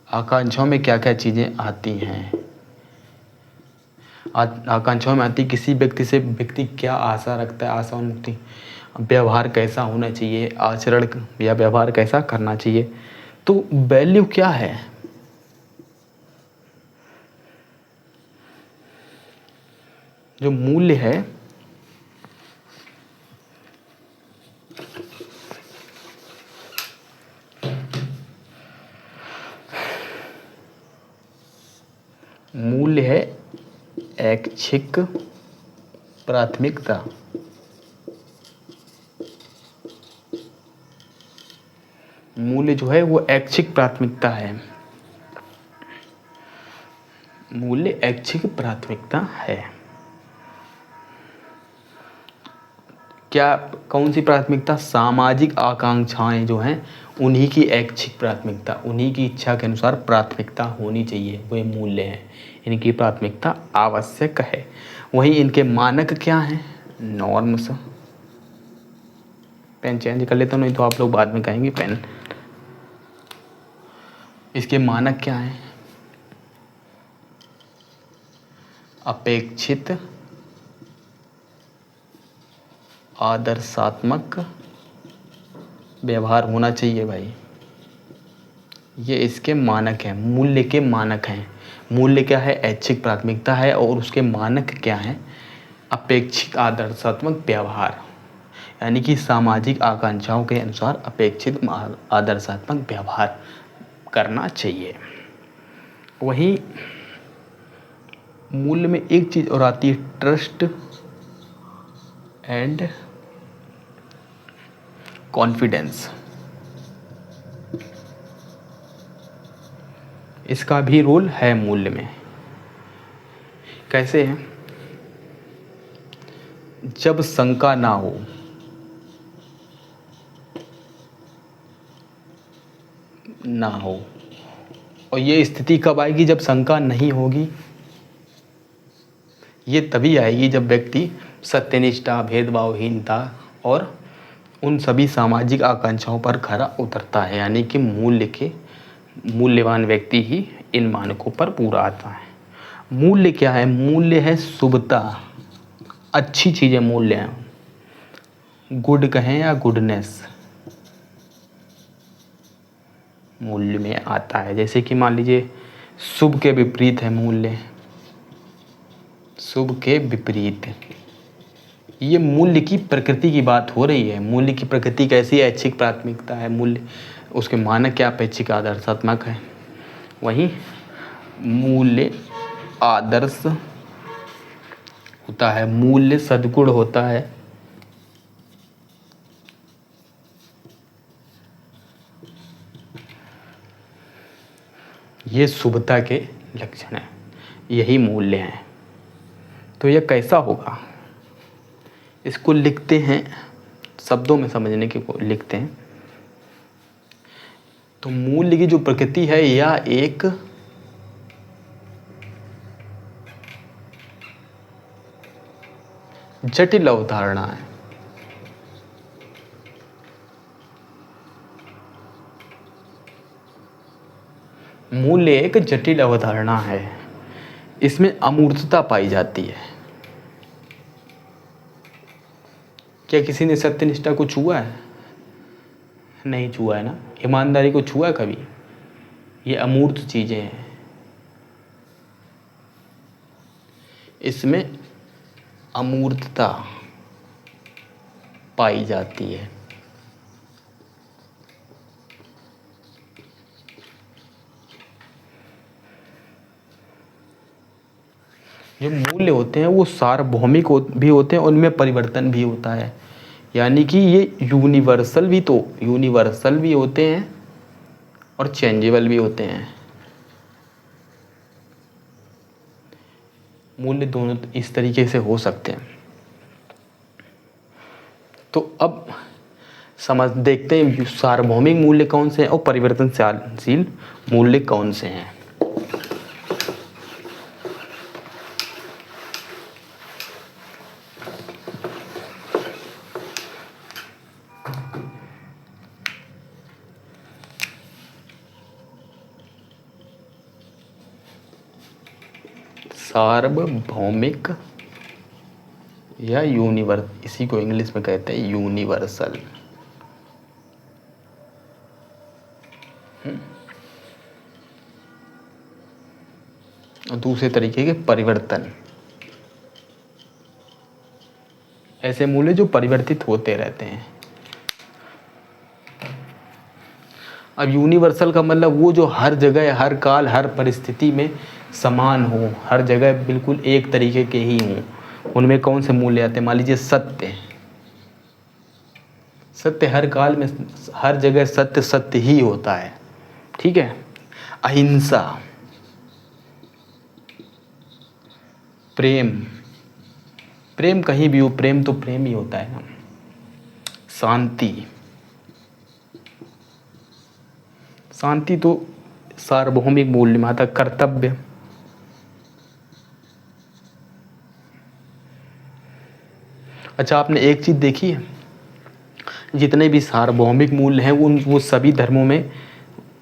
आकांक्षाओं में क्या क्या चीज़ें आती हैं। आकांक्षाओं में आती किसी व्यक्ति से व्यक्ति क्या आशा रखता है, आशा उन्मुक्ति, व्यवहार कैसा होना चाहिए, आचरण या व्यवहार कैसा करना चाहिए। तो वैल्यू क्या है, जो मूल्य है मूल्य है ऐच्छिक प्राथमिकता। मूल्य जो है वो ऐच्छिक प्राथमिकता है। मूल्य ऐच्छिक प्राथमिकता है। क्या, कौन सी प्राथमिकता, सामाजिक आकांक्षाएं जो हैं उन्हीं की ऐच्छिक प्राथमिकता, उन्हीं की इच्छा के अनुसार प्राथमिकता होनी चाहिए, वे मूल्य हैं। इनकी प्राथमिकता आवश्यक है। वहीं इनके मानक क्या हैं, नॉर्म्स। पेन चेंज कर लेता हूँ, नहीं तो आप लोग बाद में कहेंगे पेन। इसके मानक क्या हैं, अपेक्षित, आदर्शात्मक व्यवहार होना चाहिए भाई। ये इसके मानक हैं, मूल्य के मानक हैं। मूल्य क्या है, ऐच्छिक प्राथमिकता है, और उसके मानक क्या हैं, अपेक्षित आदर्शात्मक व्यवहार, यानी कि सामाजिक आकांक्षाओं के अनुसार अपेक्षित आदर्शात्मक व्यवहार करना चाहिए। वहीं मूल्य में एक चीज़ और आती है, ट्रस्ट एंड कॉन्फिडेंस। इसका भी रोल है मूल्य में। कैसे है, जब शंका ना हो, और ये स्थिति कब आएगी, जब शंका नहीं होगी। ये तभी आएगी जब व्यक्ति सत्यनिष्ठा, भेदभावहीनता और उन सभी सामाजिक आकांक्षाओं पर खरा उतरता है, यानी कि मूल्यवान व्यक्ति ही इन मानकों पर पूरा आता है। मूल्य क्या है, मूल्य है शुभता, अच्छी चीज़ें मूल्य हैं। गुड कहें या गुडनेस मूल्य में आता है। जैसे कि मान लीजिए शुभ के विपरीत है मूल्य, शुभ के विपरीत। ये मूल्य की प्रकृति की बात हो रही है। मूल्य की प्रकृति कैसी है, ऐच्छिक प्राथमिकता है। मूल्य, उसके मानक क्या, अपेक्षिक आदर्शात्मक है। वहीं मूल्य आदर्श होता है, मूल्य सद्गुण होता है। ये शुभता के लक्षण हैं, यही मूल्य हैं। तो यह कैसा होगा, इसको लिखते हैं, शब्दों में समझने के को लिखते हैं। तो मूल्य की जो प्रकृति है, यह एक जटिल अवधारणा है। मूल्य एक जटिल अवधारणा है, इसमें अमूर्तता पाई जाती है। क्या किसी ने सत्यनिष्ठा को छुआ है, नहीं छुआ है ना। ईमानदारी को छुआ कभी, ये अमूर्त चीजें हैं, इसमें अमूर्तता पाई जाती है। जो मूल्य होते हैं वो सार्वभौमिक भी होते हैं, उनमें परिवर्तन भी होता है। यानी कि ये यूनिवर्सल भी होते हैं और चेंजेबल भी होते हैं। मूल्य दोनों इस तरीके से हो सकते हैं। तो अब देखते हैं सार्वभौमिक मूल्य कौन से हैं और परिवर्तनशील मूल्य कौन से हैं। सार्वभौमिक या इसी को इंग्लिश में कहते हैं यूनिवर्सल। और दूसरे तरीके के परिवर्तन, ऐसे मूल्य जो परिवर्तित होते रहते हैं। अब यूनिवर्सल का मतलब वो जो हर जगह, हर काल, हर परिस्थिति में समान हो, हर जगह बिल्कुल एक तरीके के ही हों। उनमें कौन से मूल्य आते हैं? मान लीजिए सत्य। सत्य हर काल में, हर जगह सत्य सत्य ही होता है, ठीक है। अहिंसा, प्रेम, प्रेम कहीं भी हो, प्रेम तो प्रेम ही होता है ना। शांति, शांति तो सार्वभौमिक मूल्य में आता। कर्तव्य, अच्छा आपने एक चीज देखी है, जितने भी सार्वभौमिक मूल्य हैं वो सभी धर्मों में,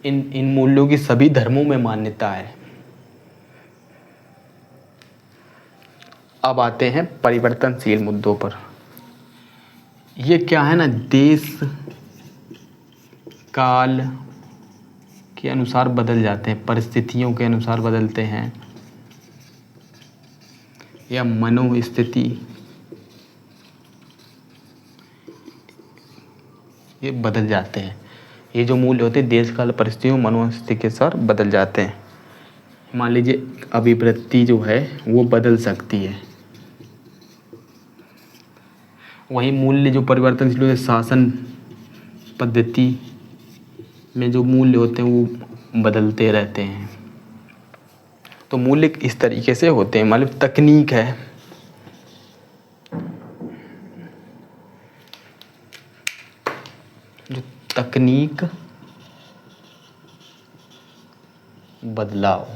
इन मूल्यों की सभी धर्मों में मान्यता है। अब आते हैं परिवर्तनशील मुद्दों पर। ये क्या है ना, देश काल के अनुसार बदल जाते हैं, परिस्थितियों के अनुसार बदलते हैं, या मनोस्थिति, ये बदल जाते हैं। ये जो मूल्य होते हैं देश काल परिस्थितियों मनोस्थिति के अनुसार बदल जाते हैं। मान लीजिए अभिवृत्ति जो है वो बदल सकती है। वही मूल्य जो परिवर्तनशील होते हैं, शासन पद्धति में जो मूल्य होते हैं वो बदलते रहते हैं। तो मूल्य इस तरीके से होते हैं। मतलब तकनीक है, जो तकनीक, बदलाव,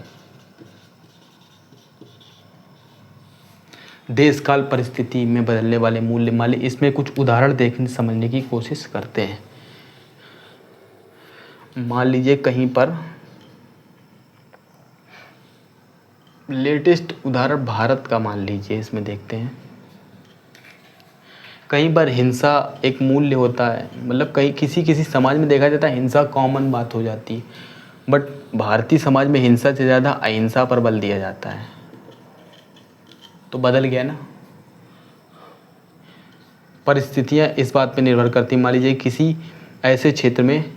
देश काल परिस्थिति में बदलने वाले मूल्य। मान लीजिए इसमें कुछ उदाहरण देखने समझने की कोशिश करते हैं। मान लीजिए कहीं पर लेटेस्ट उदाहरण भारत का मान लीजिए, इसमें देखते हैं कहीं पर हिंसा एक मूल्य होता है। मतलब कहीं किसी समाज में देखा जाता है हिंसा कॉमन बात हो जाती है, बट भारतीय समाज में हिंसा से ज़्यादा अहिंसा पर बल दिया जाता है। तो बदल गया ना। परिस्थितियाँ इस बात पे निर्भर करती। मान लीजिए किसी ऐसे क्षेत्र में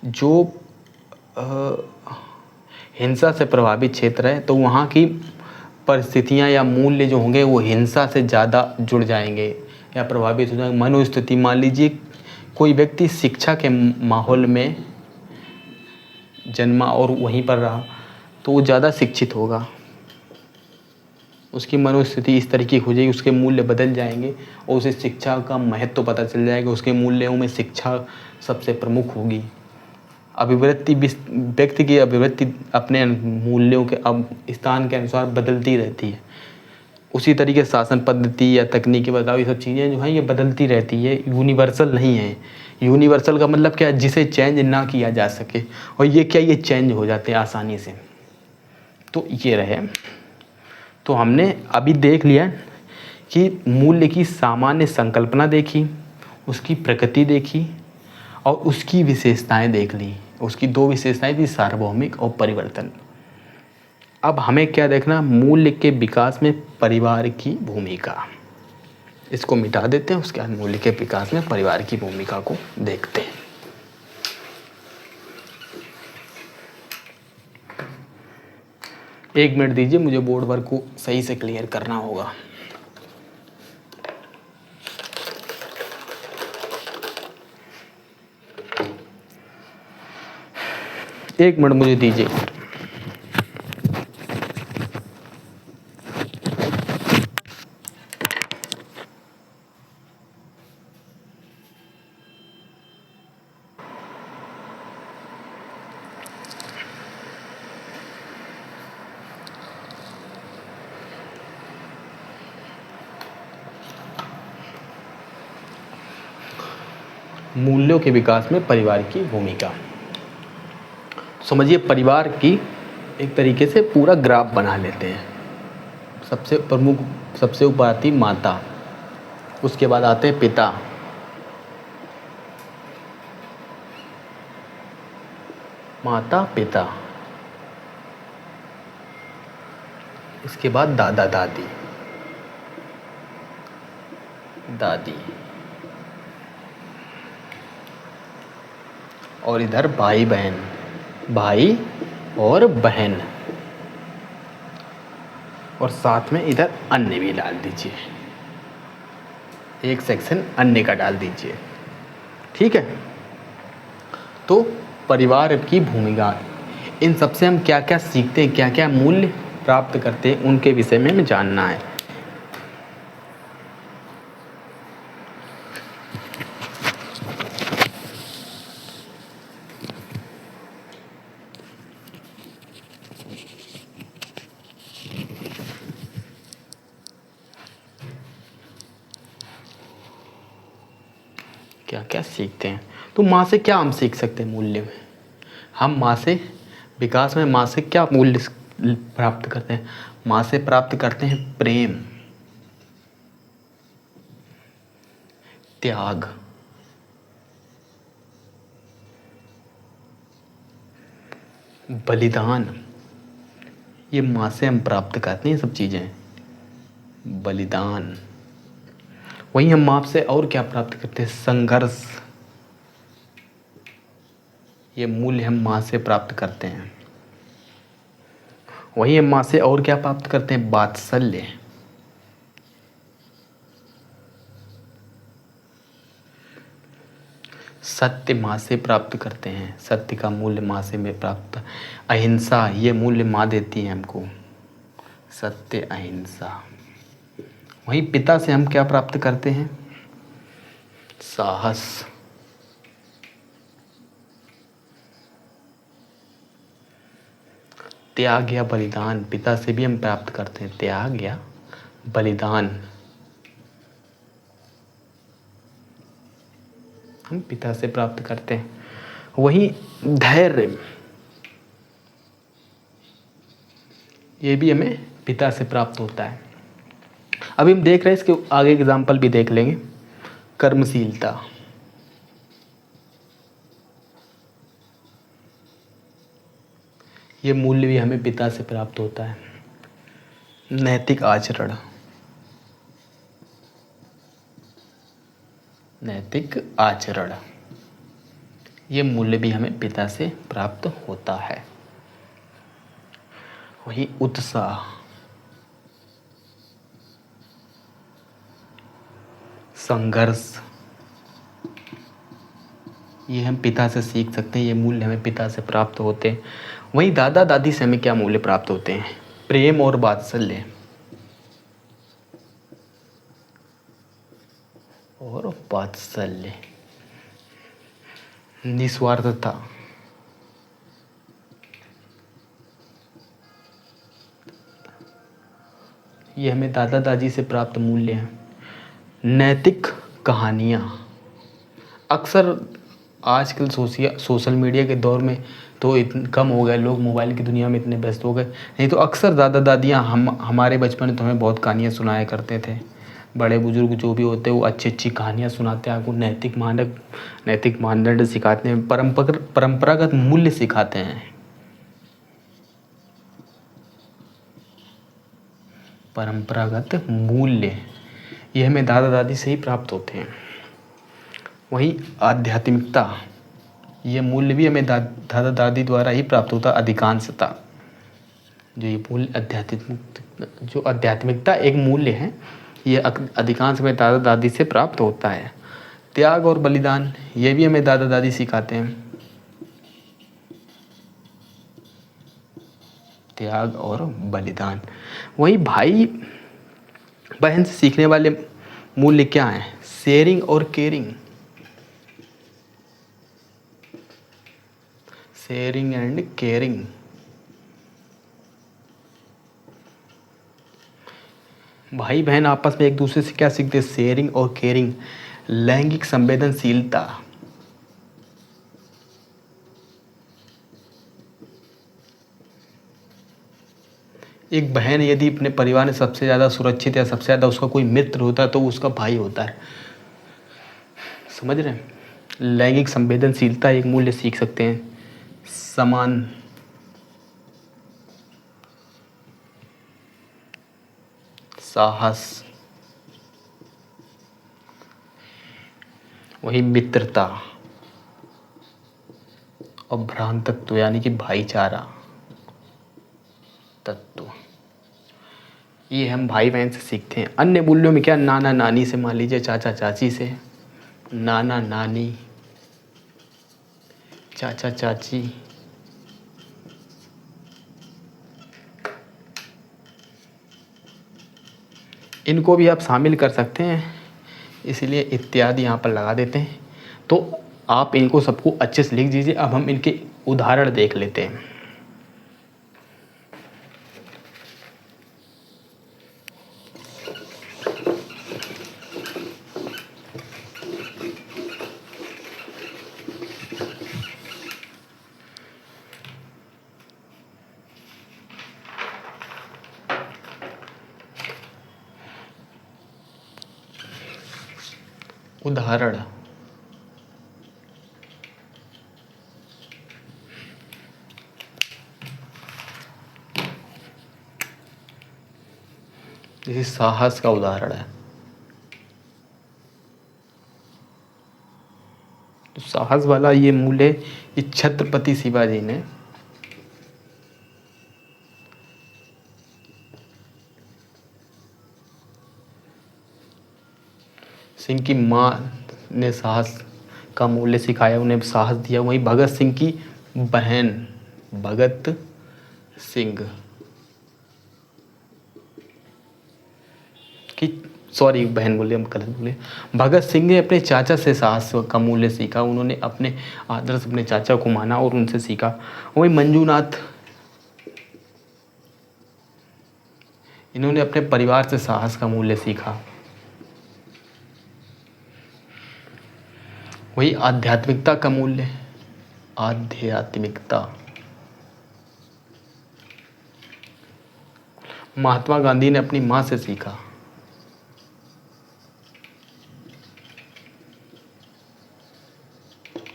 जो हिंसा से प्रभावित क्षेत्र है, तो वहाँ की परिस्थितियाँ या मूल्य जो होंगे वो हिंसा से ज़्यादा जुड़ जाएंगे या प्रभावित हो जाएंगे। मनोस्थिति, मान लीजिए कोई व्यक्ति शिक्षा के माहौल में जन्मा और वहीं पर रहा, तो वो ज़्यादा शिक्षित होगा, उसकी मनोस्थिति इस तरीके की हो जाएगी, उसके मूल्य बदल जाएंगे और उसे शिक्षा का महत्व तो पता चल जाएगा। उसके मूल्यों में शिक्षा सबसे प्रमुख होगी। अभिवृत्ति, व्यक्ति की अभिवृत्ति अपने मूल्यों के अब स्थान के अनुसार बदलती रहती है। उसी तरीके शासन पद्धति या तकनीकी बदलाव, ये सब चीज़ें जो हैं ये बदलती रहती है, यूनिवर्सल नहीं है। यूनिवर्सल का मतलब क्या है? जिसे चेंज ना किया जा सके। और ये क्या, ये चेंज हो जाते हैं आसानी से। तो ये रहे। तो हमने अभी देख लिया कि मूल्य की सामान्य संकल्पना देखी, उसकी प्रकृति देखी और उसकी विशेषताएं देख ली। उसकी दो विशेषताएं थी, सार्वभौमिक और परिवर्तन। अब हमें क्या देखना, मूल्य के विकास में परिवार की भूमिका। इसको मिटा देते हैं, उसके बाद मूल्य के विकास में परिवार की भूमिका को देखते हैं। एक मिनट दीजिए, मुझे बोर्ड वर्क को सही से क्लियर करना होगा। एक मिनट मुझे दीजिए। मूल्यों के विकास में परिवार की भूमिका। समझिए, परिवार की एक तरीके से पूरा ग्राफ बना लेते हैं। सबसे प्रमुख, सबसे ऊपर आती माता, उसके बाद आते हैं पिता, माता पिता, इसके बाद दादा दादी, दादी, और इधर भाई बहन, भाई और बहन, और साथ में इधर अन्य भी डाल दीजिए, एक सेक्शन अन्य का डाल दीजिए। ठीक है, तो परिवार की भूमिका, इन सबसे हम क्या क्या सीखते हैं, क्या क्या मूल्य प्राप्त करते हैं, उनके विषय में हमें जानना है। क्या क्या सीखते हैं, तो माँ से क्या हम सीख सकते हैं मूल्य में? हम माँ से विकास में माँ से क्या मूल्य प्राप्त करते हैं? माँ से प्राप्त करते हैं प्रेम, त्याग, बलिदान। ये माँ से हम प्राप्त करते हैं सब चीज़ें, बलिदान। वहीं हम माँ से और क्या प्राप्त करते हैं? संघर्ष। ये मूल्य हम माँ से प्राप्त करते हैं। वहीं हम माँ से और क्या प्राप्त करते हैं? वात्सल्य। सत्य माँ से प्राप्त करते हैं, सत्य का मूल्य माँ से में प्राप्त। अहिंसा, ये मूल्य माँ देती है हमको, सत्य, अहिंसा। वहीं पिता से हम क्या प्राप्त करते हैं? साहस। त्याग या बलिदान, पिता से भी हम प्राप्त करते हैं त्याग या बलिदान। हम पिता से प्राप्त करते हैं। वहीं धैर्य, ये भी हमें पिता से प्राप्त होता है। अभी हम देख रहे हैं, इसके आगे एग्जाम्पल भी देख लेंगे। कर्मशीलता, ये मूल्य भी हमें पिता से प्राप्त होता है। नैतिक आचरण, नैतिक आचरण, ये मूल्य भी हमें पिता से प्राप्त होता है। वही उत्साह, संघर्ष, ये हम पिता से सीख सकते हैं, ये मूल्य हमें पिता से प्राप्त होते हैं। वहीं दादा दादी से हमें क्या मूल्य प्राप्त होते हैं? प्रेम और वात्सल्य, और वात्सल्य, निस्वार्थता, ये हमें दादा दादी से प्राप्त मूल्य हैं। नैतिक कहानियाँ, अक्सर आजकल सोशल मीडिया के दौर में तो कम हो गए लोग, मोबाइल की दुनिया में इतने व्यस्त हो गए, नहीं तो अक्सर दादा दादियाँ हमारे बचपन में तो हमें बहुत कहानियाँ सुनाया करते थे। बड़े बुजुर्ग जो भी होते हैं वो अच्छी अच्छी कहानियाँ सुनाते हैं आपको, नैतिक मानदंड सिखाते हैं, परंपरागत मूल्य सिखाते हैं। परंपरागत मूल्य, ये हमें दादा दादी से ही प्राप्त होते हैं। वहीं आध्यात्मिकता, ये मूल्य भी हमें दादा दादी द्वारा ही प्राप्त होता, अधिकांशता, जो ये मूल्य जो आध्यात्मिकता एक मूल्य है, ये अधिकांश में दादा दादी से प्राप्त होता है। त्याग और बलिदान, ये भी हमें दादा दादी सिखाते हैं। त्याग और बलिदान। वही भाई बहन से सीखने वाले मूल्य क्या हैं? शेयरिंग और केयरिंग। Sharing and caring. भाई बहन आपस में एक दूसरे से क्या सीखते हैं? शेयरिंग और केयरिंग। लैंगिक संवेदनशीलता। एक बहन यदि अपने परिवार में सबसे ज़्यादा सुरक्षित या सबसे ज़्यादा उसका कोई मित्र होता है तो उसका भाई होता है। समझ रहे हैं? लैंगिक संवेदनशीलता एक मूल्य सीख सकते हैं। समान साहस। वही मित्रता और भ्रातृत्व यानी कि भाईचारा तत्व, ये हम भाई बहन से सीखते हैं। अन्य मूल्यों में क्या? नाना नानी से, मान लीजिए चाचा चाची से, नाना नानी, चाचा चाची, इनको भी आप शामिल कर सकते हैं, इसलिए इत्यादि यहाँ पर लगा देते हैं। तो आप इनको सबको अच्छे से लिख दीजिए। अब हम इनके उदाहरण देख लेते हैं। उदाहरण। जैसे साहस का उदाहरण है, तो साहस वाला ये मूल्य ये छत्रपति शिवाजी ने सिंह की माँ ने साहस का मूल्य सिखाया, उन्हें साहस दिया। वहीं भगत सिंह की बहन, भगत सिंह की, सॉरी बहन बोले, हम गलत बोले। भगत सिंह ने अपने चाचा से साहस का मूल्य सीखा। उन्होंने अपने आदर्श अपने चाचा को माना और उनसे सीखा। वहीं मंजूनाथ, इन्होंने अपने परिवार से साहस का मूल्य सीखा। वही आध्यात्मिकता का मूल्य, आध्यात्मिकता, महात्मा गांधी ने अपनी मां से सीखा।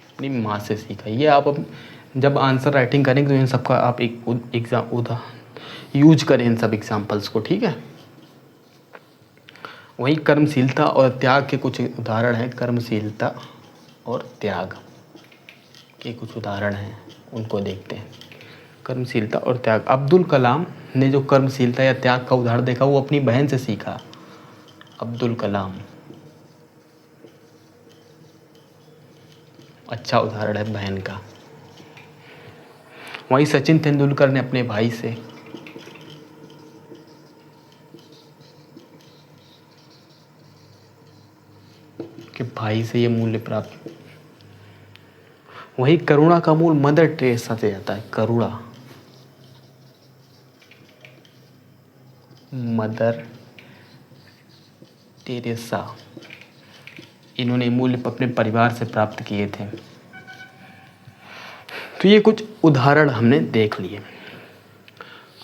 अपनी मां से सीखा। ये आप जब आंसर राइटिंग करेंगे तो इन सबका आप एक एग्जाम यूज करें इन सब एग्जाम्पल्स को, ठीक है। वही कर्मशीलता और त्याग के कुछ उदाहरण हैं। कर्मशीलता और त्याग के कुछ उदाहरण हैं, उनको देखते हैं। कर्मशीलता और त्याग। अब्दुल कलाम ने जो कर्मशीलता या त्याग का उदाहरण देखा वो अपनी बहन से सीखा। अब्दुल कलाम अच्छा उदाहरण है बहन का। वहीं सचिन तेंदुलकर ने अपने भाई से, कि भाई से ये मूल्य प्राप्त। वही करुणा का मूल मदर टेरेसा से जाता है। करुणा, मदर टेरेसा, इन्होंने मूल्य अपने परिवार से प्राप्त किए थे। तो ये कुछ उदाहरण हमने देख लिए।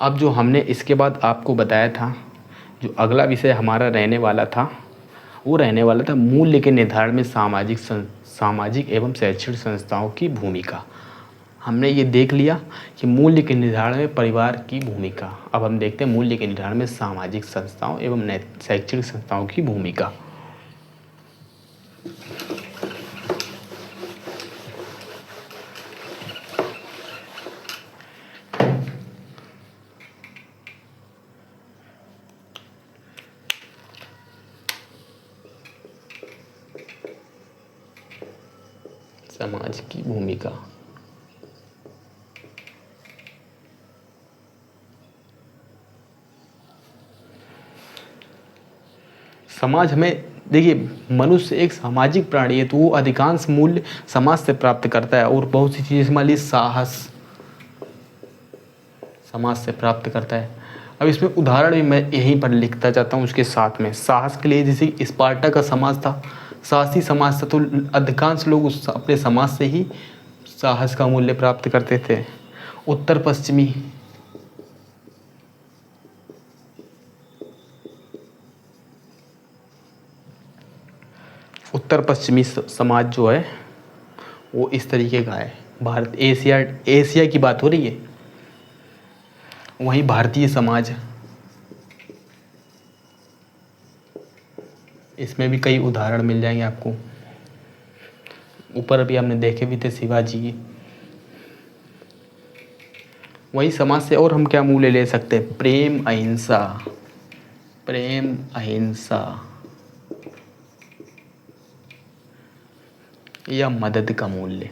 अब जो हमने इसके बाद आपको बताया था, जो अगला विषय हमारा रहने वाला था वो रहने वाला था मूल्य के निर्धारण में सामाजिक एवं शैक्षणिक संस्थाओं की भूमिका। हमने ये देख लिया कि मूल्य के निर्धारण में परिवार की भूमिका। अब हम देखते हैं मूल्य के निर्धारण में सामाजिक संस्थाओं एवं शैक्षणिक संस्थाओं की भूमिका। समाज की भूमिका। समाज हमें, देखिए मनुष्य एक सामाजिक प्राणी है, तो वो अधिकांश मूल्य समाज से प्राप्त करता है, और बहुत सी चीज़ें मान ली साहस समाज से प्राप्त करता है। अब इसमें उदाहरण भी मैं यहीं पर लिखता जाता हूँ उसके साथ में। साहस के लिए जैसे स्पार्टा का समाज था, साहसी समाज था, तो अधिकांश लोग उस अपने समाज से ही साहस का मूल्य प्राप्त करते थे। उत्तर पश्चिमी समाज जो है वो इस तरीके का है। भारत, एशिया की बात हो रही है। वहीं भारतीय समाज, इसमें भी कई उदाहरण मिल जाएंगे आपको। ऊपर अभी हमने देखे भी थे शिवाजी। वही समाज से और हम क्या मूल्य ले सकते हैं? प्रेम, अहिंसा, प्रेम, अहिंसा या मदद का मूल्य।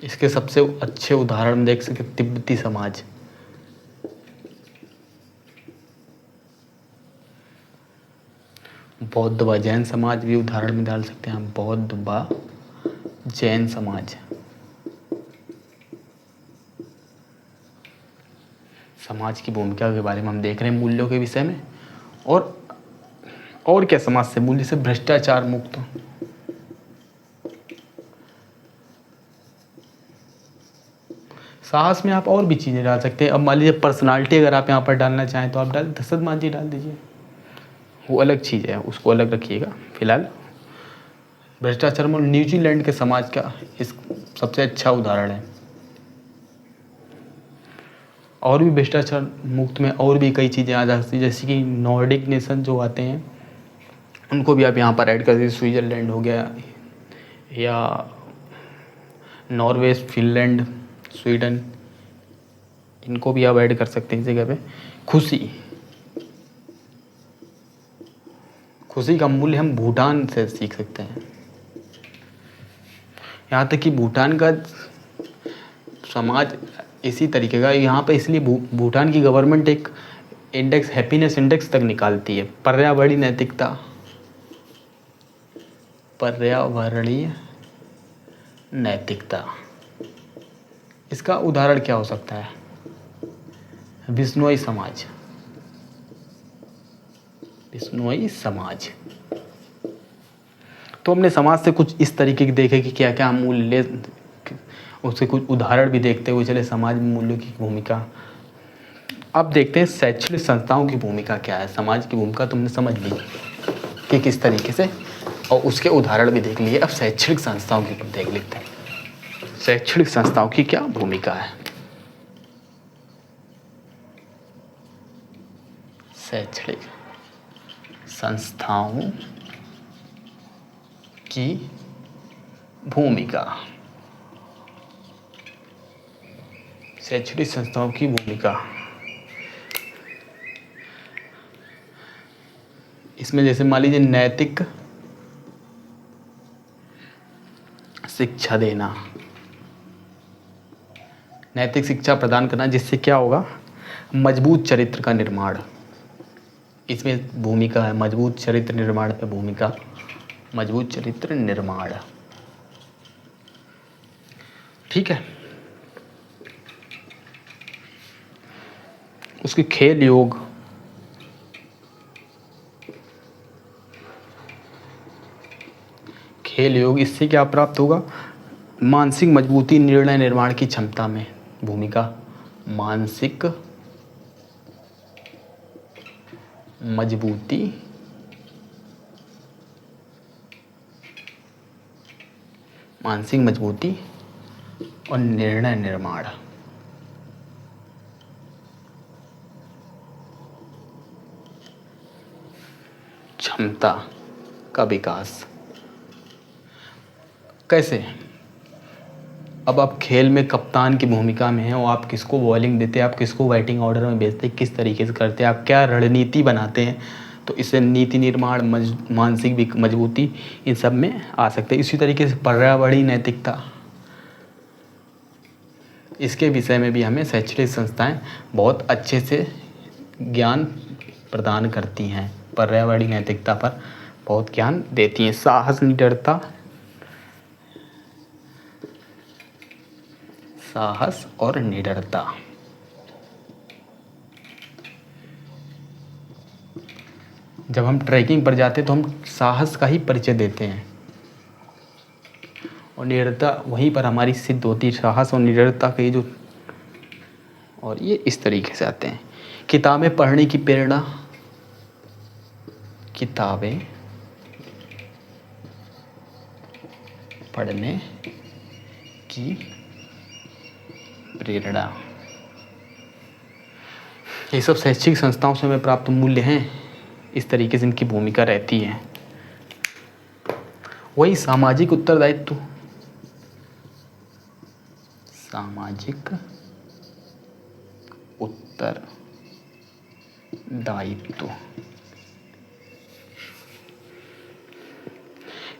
इसके सबसे अच्छे उदाहरण देख सकते तिब्बती समाज। बौद्ध व जैन समाज भी उदाहरण में डाल सकते हैं हम। बौद्ध व जैन समाज, समाज की भूमिका के बारे में हम देख रहे हैं, मूल्यों के विषय में। और क्या समाज से मूल्य से? भ्रष्टाचार मुक्त। साहस में आप और भी चीज़ें डाल सकते हैं। अब मान लीजिए पर्सनालिटी अगर आप यहाँ पर डालना चाहें तो आप दशरथ मांझी डाल दीजिए, वो अलग चीज़ है, उसको अलग रखिएगा। फिलहाल भ्रष्टाचार में न्यूजीलैंड के समाज का इस सबसे अच्छा उदाहरण है। और भी भ्रष्टाचार मुक्त में और भी कई चीज़ें आ जाती हैं, जैसे कि नॉर्डिक नेशन जो आते हैं उनको भी आप यहाँ पर ऐड कर दीजिए। स्विट्ज़रलैंड हो गया, या नॉर्वे, फिनलैंड, स्वीडन, इनको भी आप ऐड कर सकते हैं इस जगह पे। खुशी का मूल्य हम भूटान से सीख सकते हैं। यहाँ तक कि भूटान का समाज इसी तरीके का यहाँ पे, इसलिए भूटान की गवर्नमेंट एक इंडेक्स, हैप्पीनेस इंडेक्स तक निकालती है। पर्यावरणीय नैतिकता, पर्यावरणीय नैतिकता, इसका उदाहरण क्या हो सकता है? बिश्नोई समाज, बिश्नोई समाज। तो हमने समाज से कुछ इस तरीके के देखे कि क्या क्या मूल्य, उससे कुछ उदाहरण भी देखते हुए चले समाज में मूल्यों की भूमिका। अब देखते हैं शैक्षणिक संस्थाओं की भूमिका क्या है। समाज की भूमिका तुमने समझ ली कि किस तरीके से, और उसके उदाहरण भी देख लिए। अब शैक्षणिक संस्थाओं की देख लेते हैं, शैक्षणिक संस्थाओं की क्या भूमिका है। शैक्षणिक संस्थाओं की भूमिका, शैक्षणिक संस्थाओं की भूमिका। इसमें जैसे मान लीजिए नैतिक शिक्षा देना, नैतिक शिक्षा प्रदान करना, जिससे क्या होगा? मजबूत चरित्र का निर्माण, इसमें भूमिका है। मजबूत चरित्र निर्माण पे भूमिका, मजबूत चरित्र निर्माण, ठीक है। उसकी खेल योग, खेल योग, इससे क्या प्राप्त होगा? मानसिक मजबूती, निर्णय निर्माण की क्षमता में भूमिका, मानसिक मजबूती, मानसिक मजबूती और निर्णय निर्माण, क्षमता का विकास। कैसे? अब आप खेल में कप्तान की भूमिका में हैं, और आप किसको बॉलिंग देते हैं, आप किसको बैटिंग ऑर्डर में भेजते हैं, किस तरीके से करते हैं, आप क्या रणनीति बनाते हैं, तो इससे नीति निर्माण, मानसिक भी मजबूती, इन सब में आ सकते हैं। इसी तरीके से पर्यावरणीय नैतिकता, इसके विषय में भी हमें शैक्षणिक संस्थाएं बहुत अच्छे से ज्ञान प्रदान करती हैं। पर्यावरणीय नैतिकता पर बहुत ज्ञान देती हैं। साहस, निडरता, साहस और निडरता, जब हम ट्रैकिंग पर जाते हैं तो हम साहस का ही परिचय देते हैं और निडरता वहीं पर हमारी सिद्ध होती है। साहस और निडरता के जो, और ये इस तरीके से आते हैं। किताबें पढ़ने की प्रेरणा, किताबें पढ़ने की प्रेरणा, ये सब शैक्षिक संस्थाओं से हमें प्राप्त मूल्य हैं। इस तरीके से इनकी भूमिका रहती है। वही सामाजिक उत्तरदायित्व, सामाजिक उत्तरदायित्व,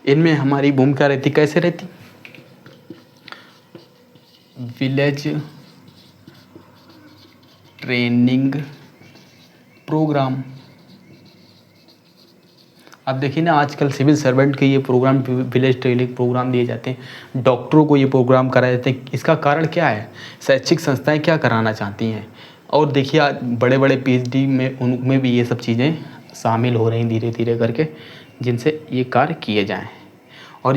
इनमें हमारी भूमिका रहती, कैसे रहती? Village training programme. अब देखिए ना, आजकल सिविल सर्वेंट के ये प्रोग्राम, विलेज ट्रेनिंग प्रोग्राम दिए जाते हैं, डॉक्टरों को ये प्रोग्राम कराए जाते हैं। इसका कारण क्या है? शैक्षिक संस्थाएं क्या कराना चाहती हैं। और देखिए आज बड़े बड़े PhD में, उनमें भी ये सब चीज़ें शामिल हो रही धीरे धीरे करके, जिनसे ये कार्य किए जाएं। और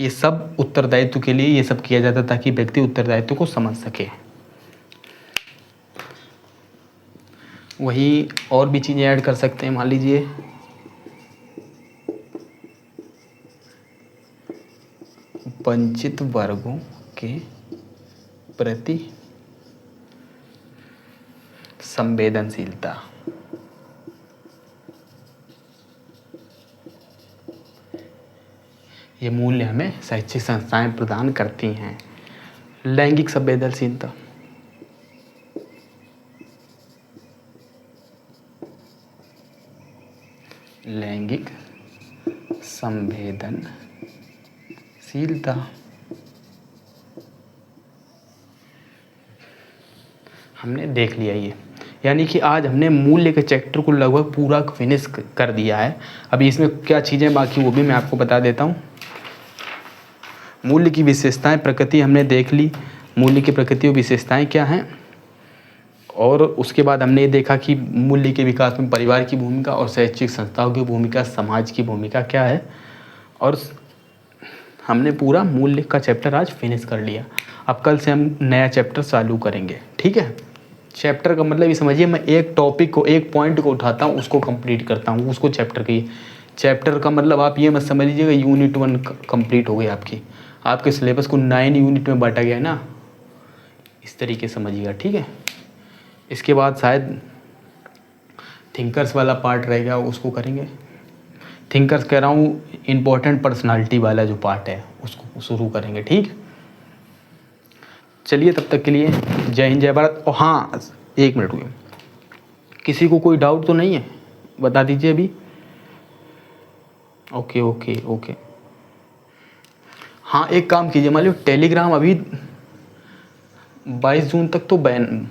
ये सब उत्तरदायित्व के लिए ये सब किया जाता है, ताकि व्यक्ति उत्तरदायित्व को समझ सके। वही और भी चीज़ें ऐड कर सकते हैं। मान लीजिए वंचित वर्गों के प्रति संवेदनशीलता, ये मूल्य हमें शैक्षिक संस्थाएं प्रदान करती हैं। लैंगिक संवेदनशीलता, लैंगिक संवेदनशीलता, हमने देख लिया ये। यानी कि आज हमने मूल्य के चैप्टर को लगभग पूरा फिनिश कर दिया है। अभी इसमें क्या चीज़ें बाकी वो भी मैं आपको बता देता हूँ। मूल्य की विशेषताएं, प्रकृति हमने देख ली, मूल्य की प्रकृति और विशेषताएं क्या हैं। और उसके बाद हमने ये देखा कि मूल्य के विकास में परिवार की भूमिका और शैक्षिक संस्थाओं की भूमिका, समाज की भूमिका क्या है। और हमने पूरा मूल्य का चैप्टर आज फिनिश कर लिया। अब कल से हम नया चैप्टर चालू करेंगे, ठीक है। चैप्टर का मतलब ये समझिए, मैं एक टॉपिक को, एक पॉइंट को उठाता हूँ, उसको कंप्लीट करता हूँ, उसको चैप्टर की। चैप्टर का मतलब आप ये मत समझ लीजिएगा यूनिट 1 कंप्लीट हो गई आपकी। आपके सिलेबस को 9 यूनिट में बांटा गया है ना, इस तरीके समझिएगा, ठीक है। इसके बाद शायद थिंकर्स वाला पार्ट रहेगा, उसको करेंगे। थिंकर्स कह रहा हूँ, इम्पोर्टेंट पर्सनालिटी वाला जो पार्ट है उसको शुरू करेंगे, ठीक। चलिए तब तक के लिए जय हिंद, जय भारत। और हाँ, एक मिनट हुए, किसी को कोई डाउट तो नहीं है? बता दीजिए अभी। Okay okay okay. हाँ, एक काम कीजिए, मान लो टेलीग्राम अभी 22 जून तक तो बैन,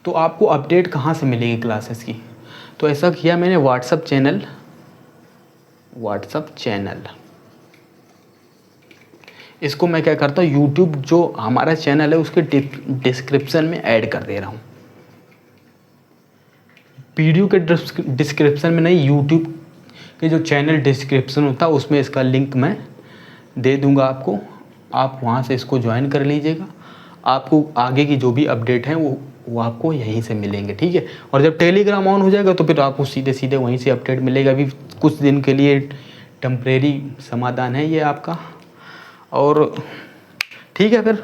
तो आपको अपडेट कहाँ से मिलेगी क्लासेस की? तो ऐसा किया मैंने, व्हाट्सएप चैनल, इसको मैं क्या करता हूँ, यूट्यूब जो हमारा चैनल है उसके डिस्क्रिप्शन में ऐड कर दे रहा हूँ। वीडियो के डिस्क्रिप्शन में नहीं, यूट्यूब के जो चैनल डिस्क्रिप्शन होता है उसमें इसका लिंक मैं दे दूँगा आपको। आप वहाँ से इसको ज्वाइन कर लीजिएगा। आपको आगे की जो भी अपडेट हैं वो आपको यहीं से मिलेंगे, ठीक है। और जब टेलीग्राम ऑन हो जाएगा तो फिर आपको सीधे सीधे वहीं से अपडेट मिलेगा। अभी कुछ दिन के लिए टेम्परेरी समाधान है ये आपका, और ठीक है। फिर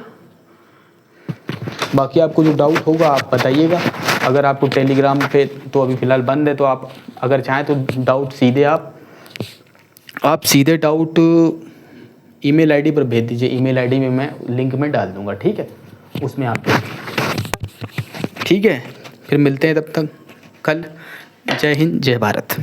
बाकी आपको जो डाउट होगा आप बताइएगा। अगर आपको टेलीग्राम पे तो अभी फ़िलहाल बंद है, तो आप अगर चाहें तो डाउट सीधे आप सीधे डाउट ईमेल आईडी पर भेज दीजिए। ईमेल आईडी में मैं लिंक में डाल दूंगा, ठीक है, उसमें आप, ठीक है। फिर मिलते हैं, तब तक कल। जय हिंद, जय भारत।